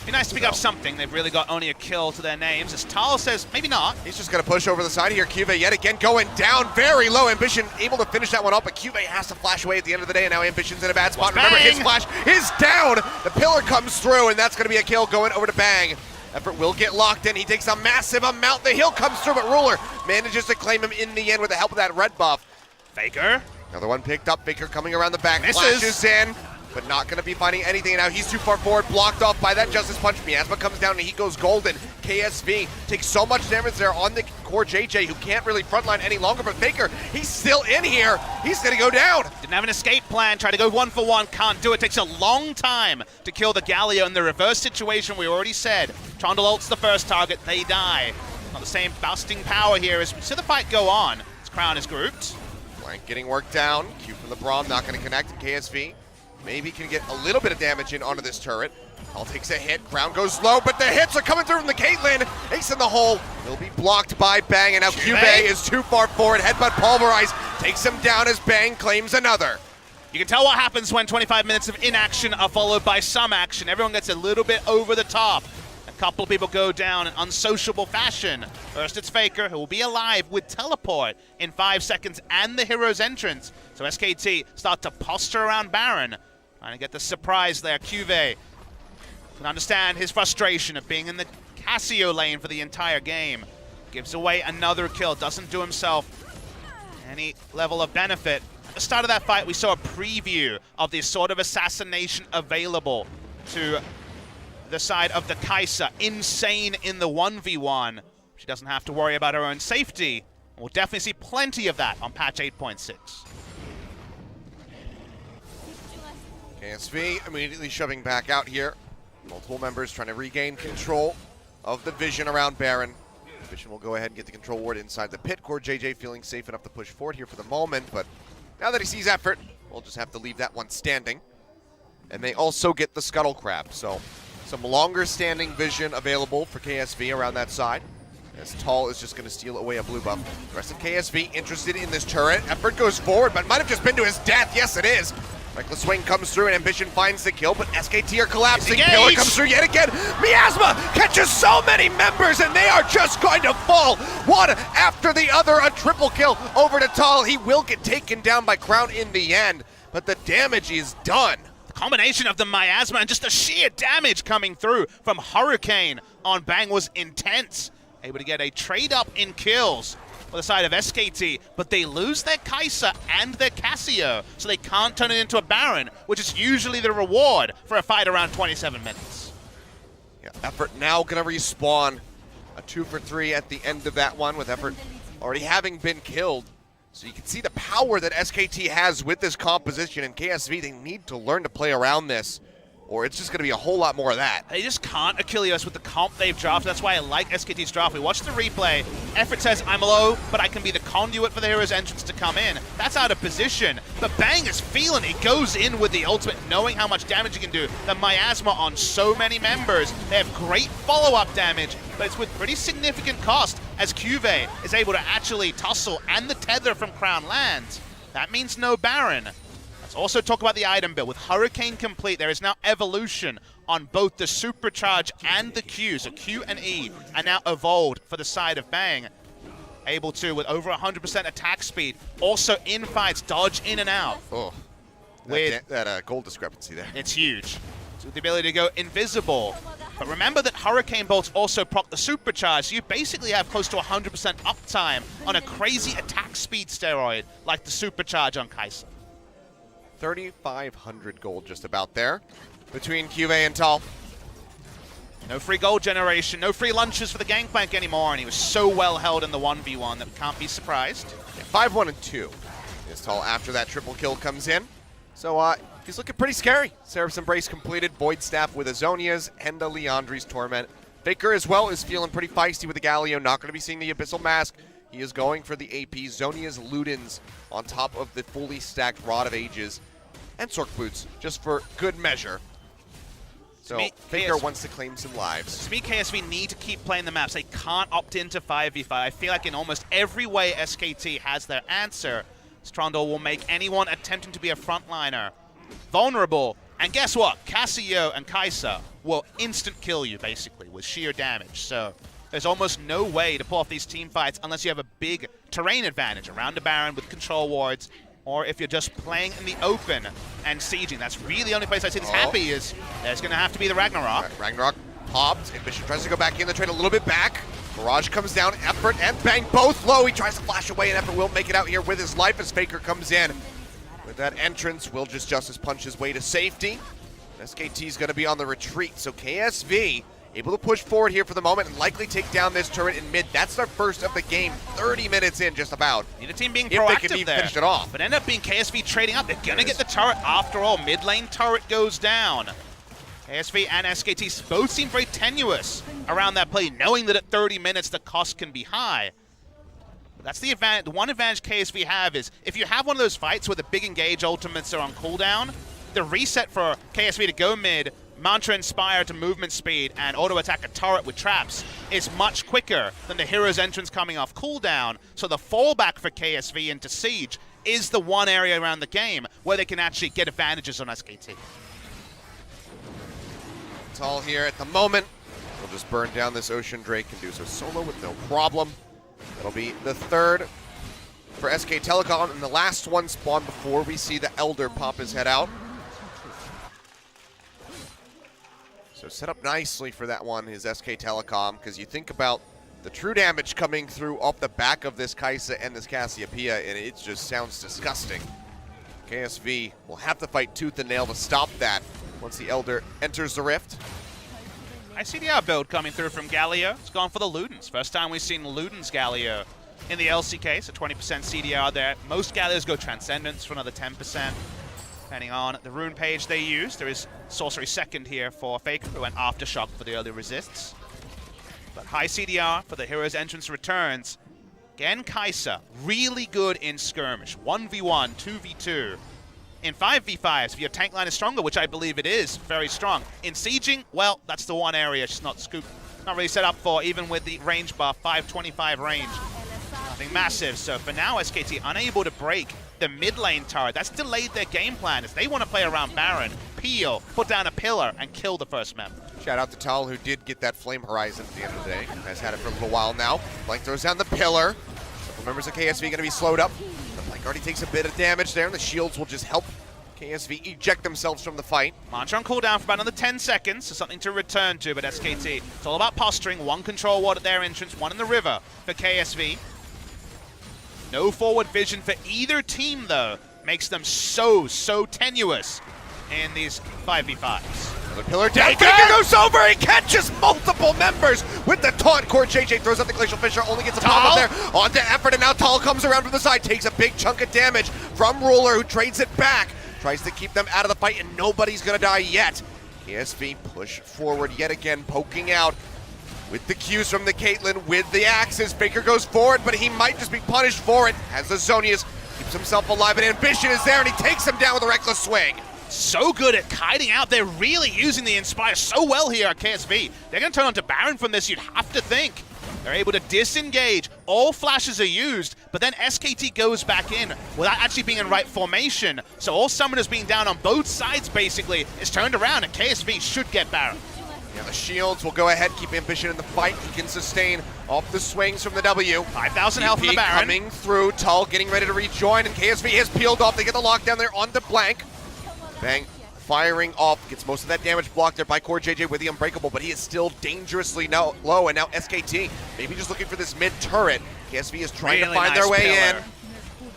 Be nice to pick up something. They've really got only a kill to their names. As Tal says, maybe not. He's just going to push over the side here. Cuve yet again going down very low. Ambition able to finish that one up, but Cuve has to flash away at the end of the day, and now Ambition's in a bad spot. Remember, his flash is down. The pillar comes through, and that's going to be a kill going over to Bang. Effort will get locked in. He takes a massive amount. The heal comes through, but Ruler manages to claim him in the end with the help of that red buff. Faker. Another one picked up. Faker coming around the back. Misses. Flashes in. but not going to be finding anything. And now he's too far forward, blocked off by that Justice Punch. Miasma comes down and he goes golden. KSV takes so much damage there on the core JJ, who can't really frontline any longer, but Faker, he's still in here. He's going to go down. Didn't have an escape plan, tried to go 1-for-1, can't do it. Takes a long time to kill the Galio. In the reverse situation, we already said, Trundle ults the first target, they die. Not the same busting power here as we see the fight go on. This Crown is grouped. Flank getting worked down. Q from the Braum, not going to connect. And KSV maybe can get a little bit of damage in onto this turret. Tall takes a hit, Crown goes low, but the hits are coming through from the Caitlyn. Ace in the hole, will be blocked by Bang, and now Cubey is too far forward. Headbutt pulverized, takes him down as Bang claims another. You can tell what happens when 25 minutes of inaction are followed by some action. Everyone gets a little bit over the top. A couple of people go down in unsociable fashion. First it's Faker, who will be alive with teleport in 5 seconds and the hero's entrance. So SKT start to posture around Baron. Trying to get the surprise there. Cuvée can understand his frustration of being in the Cassio lane for the entire game. Gives away another kill, doesn't do himself any level of benefit. At the start of that fight, we saw a preview of the sort of assassination available to the side of the Kai'Sa. Insane in the 1v1. She doesn't have to worry about her own safety. We'll definitely see plenty of that on patch 8.6. KSV immediately shoving back out here. Multiple members trying to regain control of the vision around Baron. Vision will go ahead and get the control ward inside the pit. Core JJ feeling safe enough to push forward here for the moment, but now that he sees effort, we'll just have to leave that one standing. And they also get the Scuttle Crab, so some longer standing vision available for KSV around that side. As Tall is just going to steal away a blue buff. The rest of KSV interested in this turret. Effort goes forward, but might have just been to his death. Yes, it is. Reckless Swing comes through and Ambition finds the kill, but SKT are collapsing. Killer comes through yet again. Miasma catches so many members and they are just going to fall one after the other. A triple kill over to Tall. He will get taken down by Crown in the end, but the damage is done. The combination of the Miasma and just the sheer damage coming through from Hurricane on Bang was intense. Able to get a trade up in kills for the side of SKT, but they lose their Kai'Sa and their Cassio, so they can't turn it into a Baron, which is usually the reward for a fight around 27 minutes. Yeah, Effort now gonna respawn. A 2-for-3 at the end of that one, with Effort already having been killed. So you can see the power that SKT has with this composition, and KSV, they need to learn to play around this, or it's just going to be a whole lot more of that. They just can't Achilles with the comp they've drafted. That's why I like SKT's draft. We watched the replay. Effort says, I'm low, but I can be the conduit for the hero's entrance to come in. That's out of position. But Bang is feeling it. He goes in with the ultimate, knowing how much damage he can do. The Miasma on so many members. They have great follow-up damage, but it's with pretty significant cost as Cuvée is able to actually tussle and the tether from Crown lands. That means no Baron. Let's also talk about the item build. With Hurricane complete, there is now evolution on both the Supercharge and the Q. So Q and E are now evolved for the side of Bang. Able to, with over 100% attack speed, also in fights, dodge in and out. Oh, that gold discrepancy there. It's huge. So with the ability to go invisible. But remember that Hurricane bolts also proc the Supercharge, so you basically have close to 100% uptime on a crazy attack speed steroid like the Supercharge on Kai'Sa. 3,500 gold just about there between Cuvée and Tall. No free gold generation, no free lunches for the Gangplank anymore, and he was so well held in the 1v1 that we can't be surprised. Yeah, 5-1 and 2 is Tall after that triple kill comes in. So he's looking pretty scary. Seraph's Embrace completed, Void Staff with Azonia's, Henda Leandri's Torment. Faker as well is feeling pretty feisty with the Galio, not going to be seeing the Abyssal Mask. He is going for the AP. Zonia's Ludens on top of the fully stacked Rod of Ages and Sork Boots, just for good measure. So Faker wants to claim some lives. To me, KSV need to keep playing the maps. They can't opt into 5v5. I feel like in almost every way SKT has their answer. Strondor will make anyone attempting to be a frontliner vulnerable. And guess what? Cassio and Kai'Sa will instant kill you, basically, with sheer damage. So there's almost no way to pull off these team fights unless you have a big terrain advantage around the Baron with control wards, or if you're just playing in the open and sieging. That's really the only place I see this happy is there's going to have to be the Ragnarok. Right, Ragnarok popped. Ambition tries to go back in the trade a little bit back. Mirage comes down. Effort and Bang both low. He tries to flash away, and Effort will make it out here with his life as Faker comes in. With that entrance, will just Justice punch his way to safety. SKT's going to be on the retreat, so KSV able to push forward here for the moment and likely take down this turret in mid. That's their first of the game, 30 minutes in just about. Need a team being if they proactive can there. finish it off. But end up being KSV trading up. They're going to get the turret after all. Mid lane turret goes down. KSV and SKT both seem very tenuous around that play, knowing that at 30 minutes the cost can be high. But that's the advantage. The one advantage KSV have is if you have one of those fights where the big engage ultimates are on cooldown, the reset for KSV to go mid, Mantra Inspire to movement speed, and auto-attack a turret with traps is much quicker than the hero's entrance coming off cooldown. So the fallback for KSV into Siege is the one area around the game where they can actually get advantages on SKT. It's all here at the moment. We'll just burn down this Ocean Drake and do so solo with no problem. That'll be the third for SK Telecom, and the last one spawned before we see the Elder pop his head out. So set up nicely for that one is SK Telecom, because you think about the true damage coming through off the back of this Kai'Sa and this Cassiopeia, and it just sounds disgusting. KSV will have to fight tooth and nail to stop that once the Elder enters the rift. I see the build coming through from Galio. It's gone for the Ludens. First time we've seen Ludens Galio in the LCK, so 20% CDR there. Most Galios go Transcendence for another 10%. Depending on the rune page they use. There is Sorcery second here for Faker, who went Aftershock for the early resists. But high CDR for the hero's entrance returns. Again, Kai'Sa, really good in skirmish. 1v1, 2v2. In 5v5s, if your tank line is stronger, which I believe it is, very strong. In sieging, well, that's the one area she's not really set up for, even with the range buff, 525 range. Nothing massive, so for now, SKT unable to break the mid lane turret. That's delayed their game plan as they want to play around Baron, peel, put down a pillar, and kill the first map. Shout out to Tal, who did get that Flame Horizon at the end of the day. Has had it for a little while now. Blank throws down the pillar. Couple members of KSV going to be slowed up. But Blank already takes a bit of damage there, and the shields will just help KSV eject themselves from the fight. Mantra on cooldown for about another 10 seconds, so something to return to, but SKT, it's all about posturing. One control ward at their entrance, one in the river for KSV. No forward vision for either team, though. Makes them so tenuous in these 5v5s. Another pillar down. Faker goes over. He catches multiple members with the taunt. Core JJ throws out the Glacial Fissure. Only gets a pop up there. On to effort, and now Tal comes around from the side. Takes a big chunk of damage from Ruler, who trades it back. Tries to keep them out of the fight, and nobody's going to die yet. KSV push forward yet again, poking out. With the Qs from the Caitlyn, with the axes, Faker goes forward, but he might just be punished for it. As the Zonius keeps himself alive, and Ambition is there, and he takes him down with a reckless swing. So good at kiting out. They're really using the Inspire so well here at KSV. They're going to turn on to Baron from this, you'd have to think. They're able to disengage. All flashes are used, but then SKT goes back in without actually being in right formation. So all summoners being down on both sides, basically, is turned around, and KSV should get Baron. Yeah, the shields will go ahead, keep Ambition in the fight. He can sustain off the swings from the W. 5,000 health from the Baron. Coming through, Tull getting ready to rejoin, and KSV has peeled off. They get the lockdown there on the Blank. Bang, firing off, gets most of that damage blocked there by Core JJ with the Unbreakable, but he is still dangerously low, and now SKT maybe just looking for this mid turret. KSV is trying to find their way in.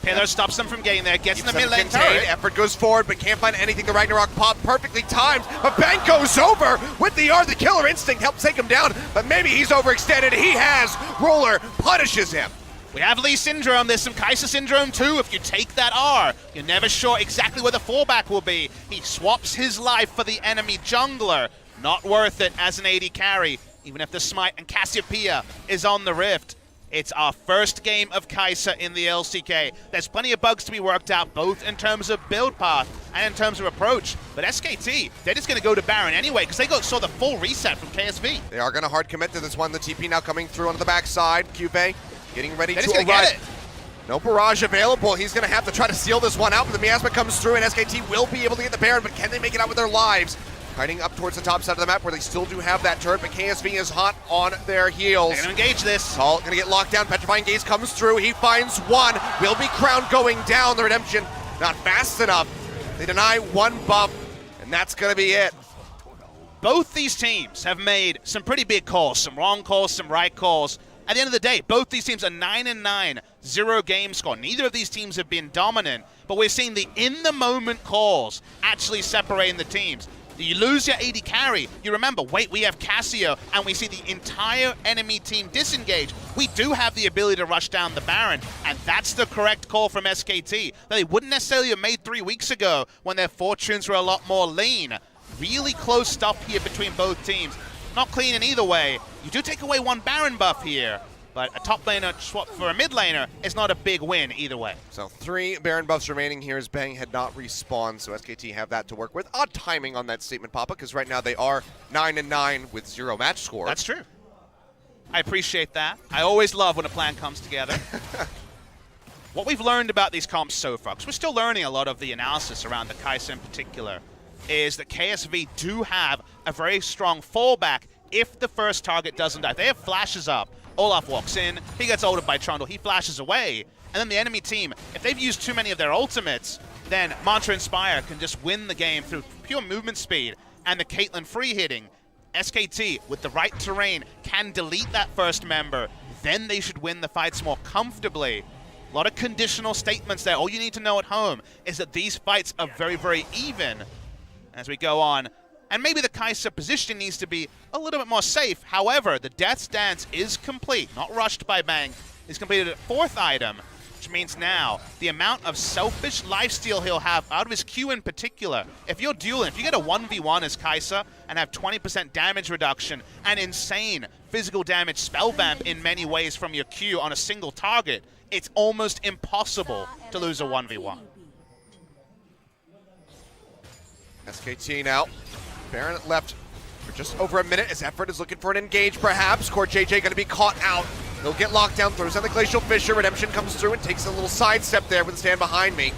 Pillar stops them from getting there, gets in the mid lane turret. Effort goes forward, but can't find anything. The Ragnarok pop perfectly timed, but Bang goes over with the R. The Killer Instinct helps take him down, but maybe he's overextended. He has. Ruler punishes him. We have Lee Syndrome. There's some Kai'Sa Syndrome too. If you take that R, you're never sure exactly where the fallback will be. He swaps his life for the enemy jungler. Not worth it as an AD carry, even if the Smite and Cassiopeia is on the Rift. It's our first game of Kai'Sa in the LCK. There's plenty of bugs to be worked out, both in terms of build path and in terms of approach. But SKT, they're just going to go to Baron anyway, because they saw the full reset from KSV. They are going to hard commit to this one. The TP now coming through onto the backside. Cube getting ready to arrive. Get it. No barrage available. He's going to have to try to seal this one out, but the miasma comes through, and SKT will be able to get the Baron, but can they make it out with their lives? Kiting up towards the top side of the map where they still do have that turret, but KSV is hot on their heels. They're going to engage this. Tull going to get locked down. Petrifying Gaze comes through. He finds one. Will be Crown going down. The Redemption not fast enough. They deny one buff, and that's going to be it. Both these teams have made some pretty big calls, some wrong calls, some right calls. At the end of the day, both these teams are 9-9, 0 game score. Neither of these teams have been dominant, but we're seeing the in-the-moment calls actually separating the teams. You lose your AD carry, you remember, wait, we have Cassio, and we see the entire enemy team disengage. We do have the ability to rush down the Baron, and that's the correct call from SKT that they wouldn't necessarily have made 3 weeks ago when their fortunes were a lot more lean. Really close stuff here between both teams. Not clean in either way. You do take away 1 Baron buff here, but a top laner swap for a mid laner is not a big win either way. So 3 Baron buffs remaining here as Bang had not respawned, so SKT have that to work with. Odd timing on that statement, Papa, because right now they are 9-9 with 0 match score. That's true. I appreciate that. I always love when a plan comes together. What we've learned about these comps so far, because we're still learning a lot of the analysis around the Kai'Sa in particular, is that KSV do have a very strong fallback if the first target doesn't die. If they have flashes up, Olaf walks in, he gets ulted by Trundle, he flashes away, and then the enemy team, if they've used too many of their ultimates, then Mantra Inspire can just win the game through pure movement speed and the Caitlyn free hitting. SKT, with the right terrain, can delete that first member, then they should win the fights more comfortably. A lot of conditional statements there. All you need to know at home is that these fights are very, very even as we go on. And maybe the Kai'Sa position needs to be a little bit more safe. However, the Death's Dance is complete, not rushed by Bang. He's completed at 4th item, which means now the amount of selfish lifesteal he'll have out of his Q in particular. If you're dueling, if you get a 1v1 as Kai'Sa and have 20% damage reduction and insane physical damage spell vamp in many ways from your Q on a single target, it's almost impossible to lose a 1v1. SKT now. Baron left for just over a minute as Effort is looking for an engage perhaps. Core JJ going to be caught out. They'll get locked down, throws down the Glacial Fissure. Redemption comes through and takes a little sidestep there with the stand behind me.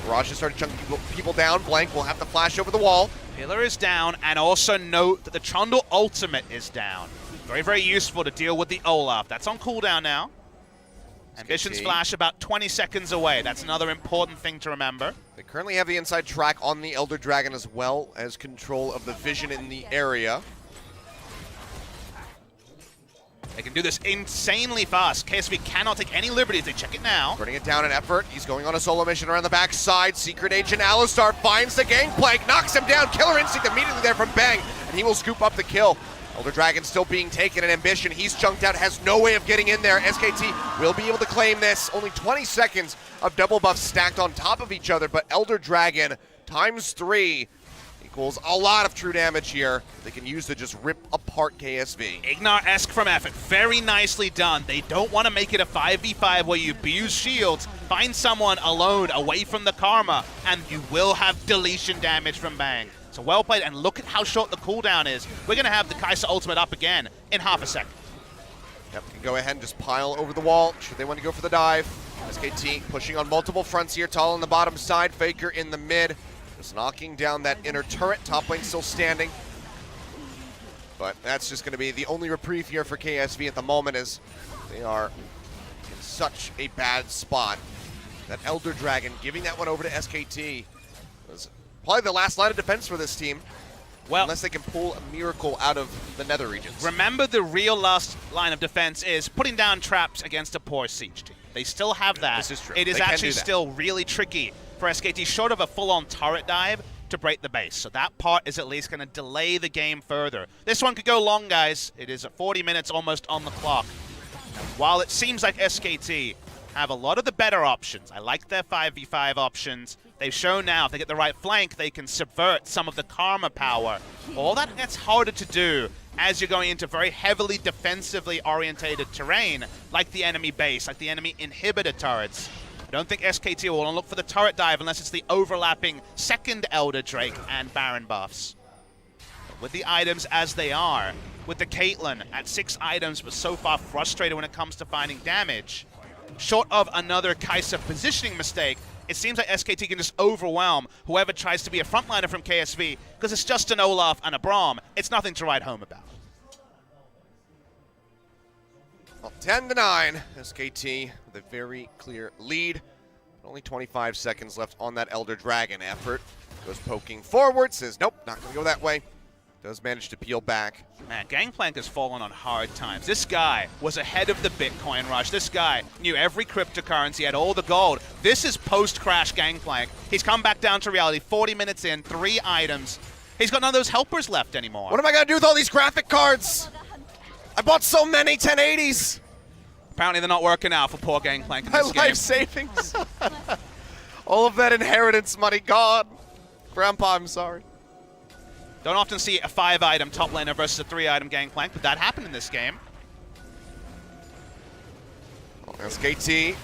Barrage has started chunking people down. Blank will have to flash over the wall. Pillar is down, and also note that the Trundle ultimate is down. Very, very useful to deal with the Olaf. That's on cooldown now. Ambition's flash about 20 seconds away. That's another important thing to remember. They currently have the inside track on the Elder Dragon as well as control of the vision in the area. They can do this insanely fast. KSV cannot take any liberties. They check it now. Burning it down in Effort. He's going on a solo mission around the backside. Secret Agent Alistar finds the gangplank, knocks him down. Killer Instinct immediately there from Bang, and he will scoop up the kill. Elder Dragon still being taken in Ambition. He's chunked out, has no way of getting in there. SKT will be able to claim this. Only 20 seconds of double buffs stacked on top of each other, but Elder Dragon times 3 equals a lot of true damage here. They can use to just rip apart KSV. Ignar-esque from Effort, very nicely done. They don't want to make it a 5v5 where you abuse shields, find someone alone away from the Karma, and you will have deletion damage from Bang. So well played, and look at how short the cooldown is. We're going to have the Kai'Sa ultimate up again in half a second. Yep, can go ahead and just pile over the wall should they want to go for the dive. SKT pushing on multiple fronts here. Tall on the bottom side, Faker in the mid. Just knocking down that inner turret. Top lane still standing. But that's just going to be the only reprieve here for KSV at the moment, as they are in such a bad spot. That Elder Dragon giving that one over to SKT was probably the last line of defense for this team. Well, unless they can pull a miracle out of the nether regions. Remember, the real last line of defense is putting down traps against a poor siege team. They still have that. This is true. It is actually still really tricky for SKT, short of a full-on turret dive, to break the base. So that part is at least going to delay the game further. This one could go long, guys. It is at 40 minutes almost on the clock. And while it seems like SKT have a lot of the better options, I like their 5v5 options. They've shown now if they get the right flank, they can subvert some of the Karma power. All that gets harder to do as you're going into very heavily defensively orientated terrain, like the enemy base, like the enemy inhibitor turrets. I don't think SKT will look for the turret dive unless it's the overlapping second Elder Drake and Baron buffs. But with the items as they are, with the Caitlyn at 6 items but so far frustrated when it comes to finding damage, short of another Kai'Sa positioning mistake, it seems like SKT can just overwhelm whoever tries to be a frontliner from KSV, because it's just an Olaf and a Braum. It's nothing to write home about. Well, 10-9, SKT with a very clear lead. Only 25 seconds left on that Elder Dragon. Effort goes poking forward, says nope, not going to go that way. Does manage to peel back. Man, Gangplank has fallen on hard times. This guy was ahead of the Bitcoin rush. This guy knew every cryptocurrency, had all the gold. This is post-crash Gangplank. He's come back down to reality, 40 minutes in, 3 items. He's got none of those helpers left anymore. What am I going to do with all these graphic cards? I bought so many 1080s. Apparently they're not working out for poor Gangplank in My this game. life savings. All of that inheritance money gone. Grandpa, I'm sorry. Don't often see a 5-item top laner versus a 3-item Gangplank, but that happened in this game. SKT.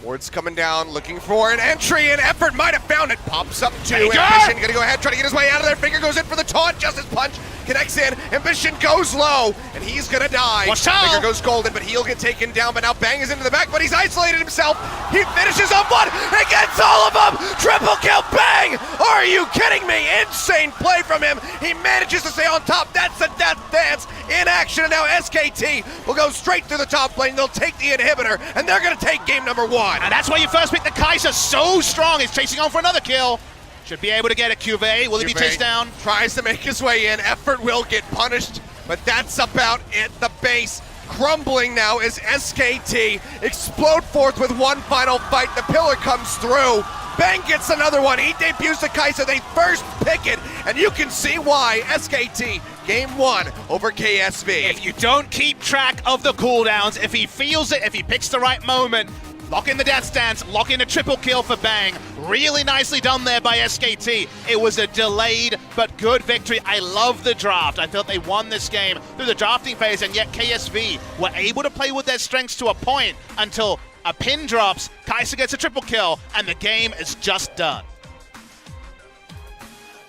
Ward's coming down, looking for an entry, and Effort might have found it. Pops up to Faker! Ambition, gonna go ahead, try to get his way out of there. Finger goes in for the taunt, Justice Punch connects in. Ambition goes low, and he's gonna die. Watch out! Finger goes golden, but he'll get taken down, but now Bang is into the back, but he's isolated himself. He finishes off one, and gets all of them! Triple kill, Bang! Are you kidding me? Insane play from him. He manages to stay on top. That's a death dance in action, and now SKT will go straight through the top lane. They'll take the inhibitor, and they're gonna take game number 1. And that's why you first pick the Kai'Sa, so strong. He's chasing on for another kill. Should be able to get a QV. Will he be chased down? Tries to make his way in. Effort will get punished, but that's about it. The base crumbling now as SKT explode forth with one final fight. The pillar comes through. Bang gets another one. He debuts the Kai'Sa. They first pick it, and you can see why. SKT, game 1 over KSV. If you don't keep track of the cooldowns, if he feels it, if he picks the right moment, lock in the death stance, lock in a triple kill for Bang. Really nicely done there by SKT. It was a delayed but good victory. I love the draft. I felt they won this game through the drafting phase, and yet KSV were able to play with their strengths to a point until a pin drops, Kai'Sa gets a triple kill, and the game is just done.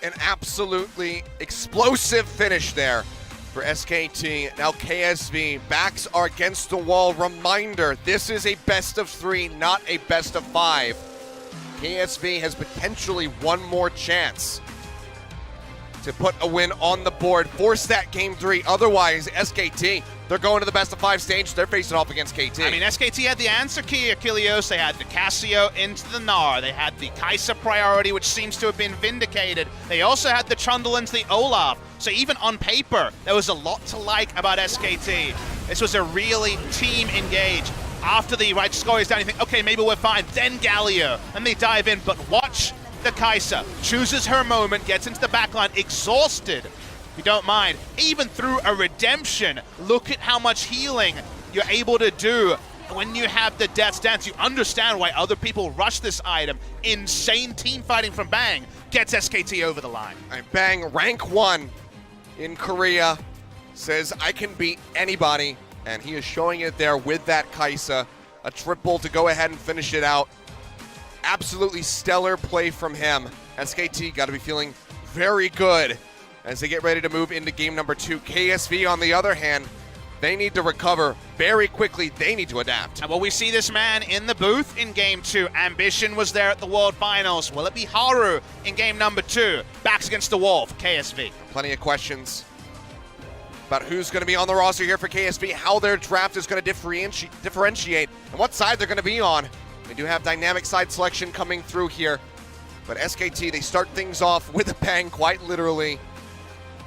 An absolutely explosive finish there for SKT. Now KSV, backs are against the wall. Reminder, this is a best of 3, not a best of 5. KSV has potentially one more chance to put a win on the board, force that game 3. Otherwise, SKT, they're going to the best of 5 stage. They're facing off against KT. I mean, SKT had the answer key, Achilleos. They had the Cassio into the Gnar. They had the Kai'Sa priority, which seems to have been vindicated. They also had the Trundle into the Olaf. So even on paper, there was a lot to like about SKT. This was a really team engage. After the right score is down, you think, okay, maybe we're fine. Then Galio, and they dive in. But watch the Kai'Sa. Chooses her moment, gets into the backline, exhausted. If you don't mind, even through a redemption, look at how much healing you're able to do when you have the Death's Dance. You understand why other people rush this item. Insane team fighting from Bang gets SKT over the line. And Bang, rank 1 in Korea, says I can beat anybody, and he is showing it there with that Kai'Sa. A triple to go ahead and finish it out. Absolutely stellar play from him. SKT got to be feeling very good as they get ready to move into game number 2. KSV, on the other hand, they need to recover very quickly. They need to adapt. And will we see this man in the booth in game 2? Ambition was there at the World Finals. Will it be Haru in game number 2? Backs against the wall for KSV. Plenty of questions about who's going to be on the roster here for KSV, how their draft is going to differentiate, and what side they're going to be on. We do have dynamic side selection coming through here, but SKT, they start things off with a bang, quite literally,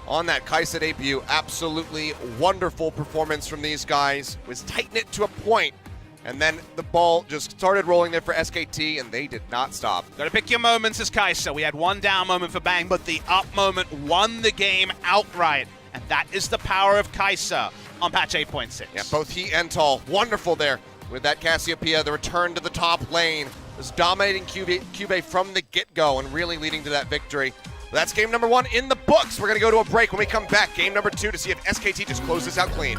on that Kai'Sa debut. Absolutely wonderful performance from these guys. Was tight-knit to a point, and then the ball just started rolling there for SKT, and they did not stop. Gotta pick your moments as Kai'Sa. We had one down moment for Bang, but the up moment won the game outright, and that is the power of Kai'Sa on patch 8.6. Yeah, both he and Tall, wonderful there with that Cassiopeia. The return to the top lane was dominating Cube from the get-go and really leading to that victory. That's game number 1 in the books. We're going to go to a break. When we come back, game number 2 to see if SKT just closes out clean.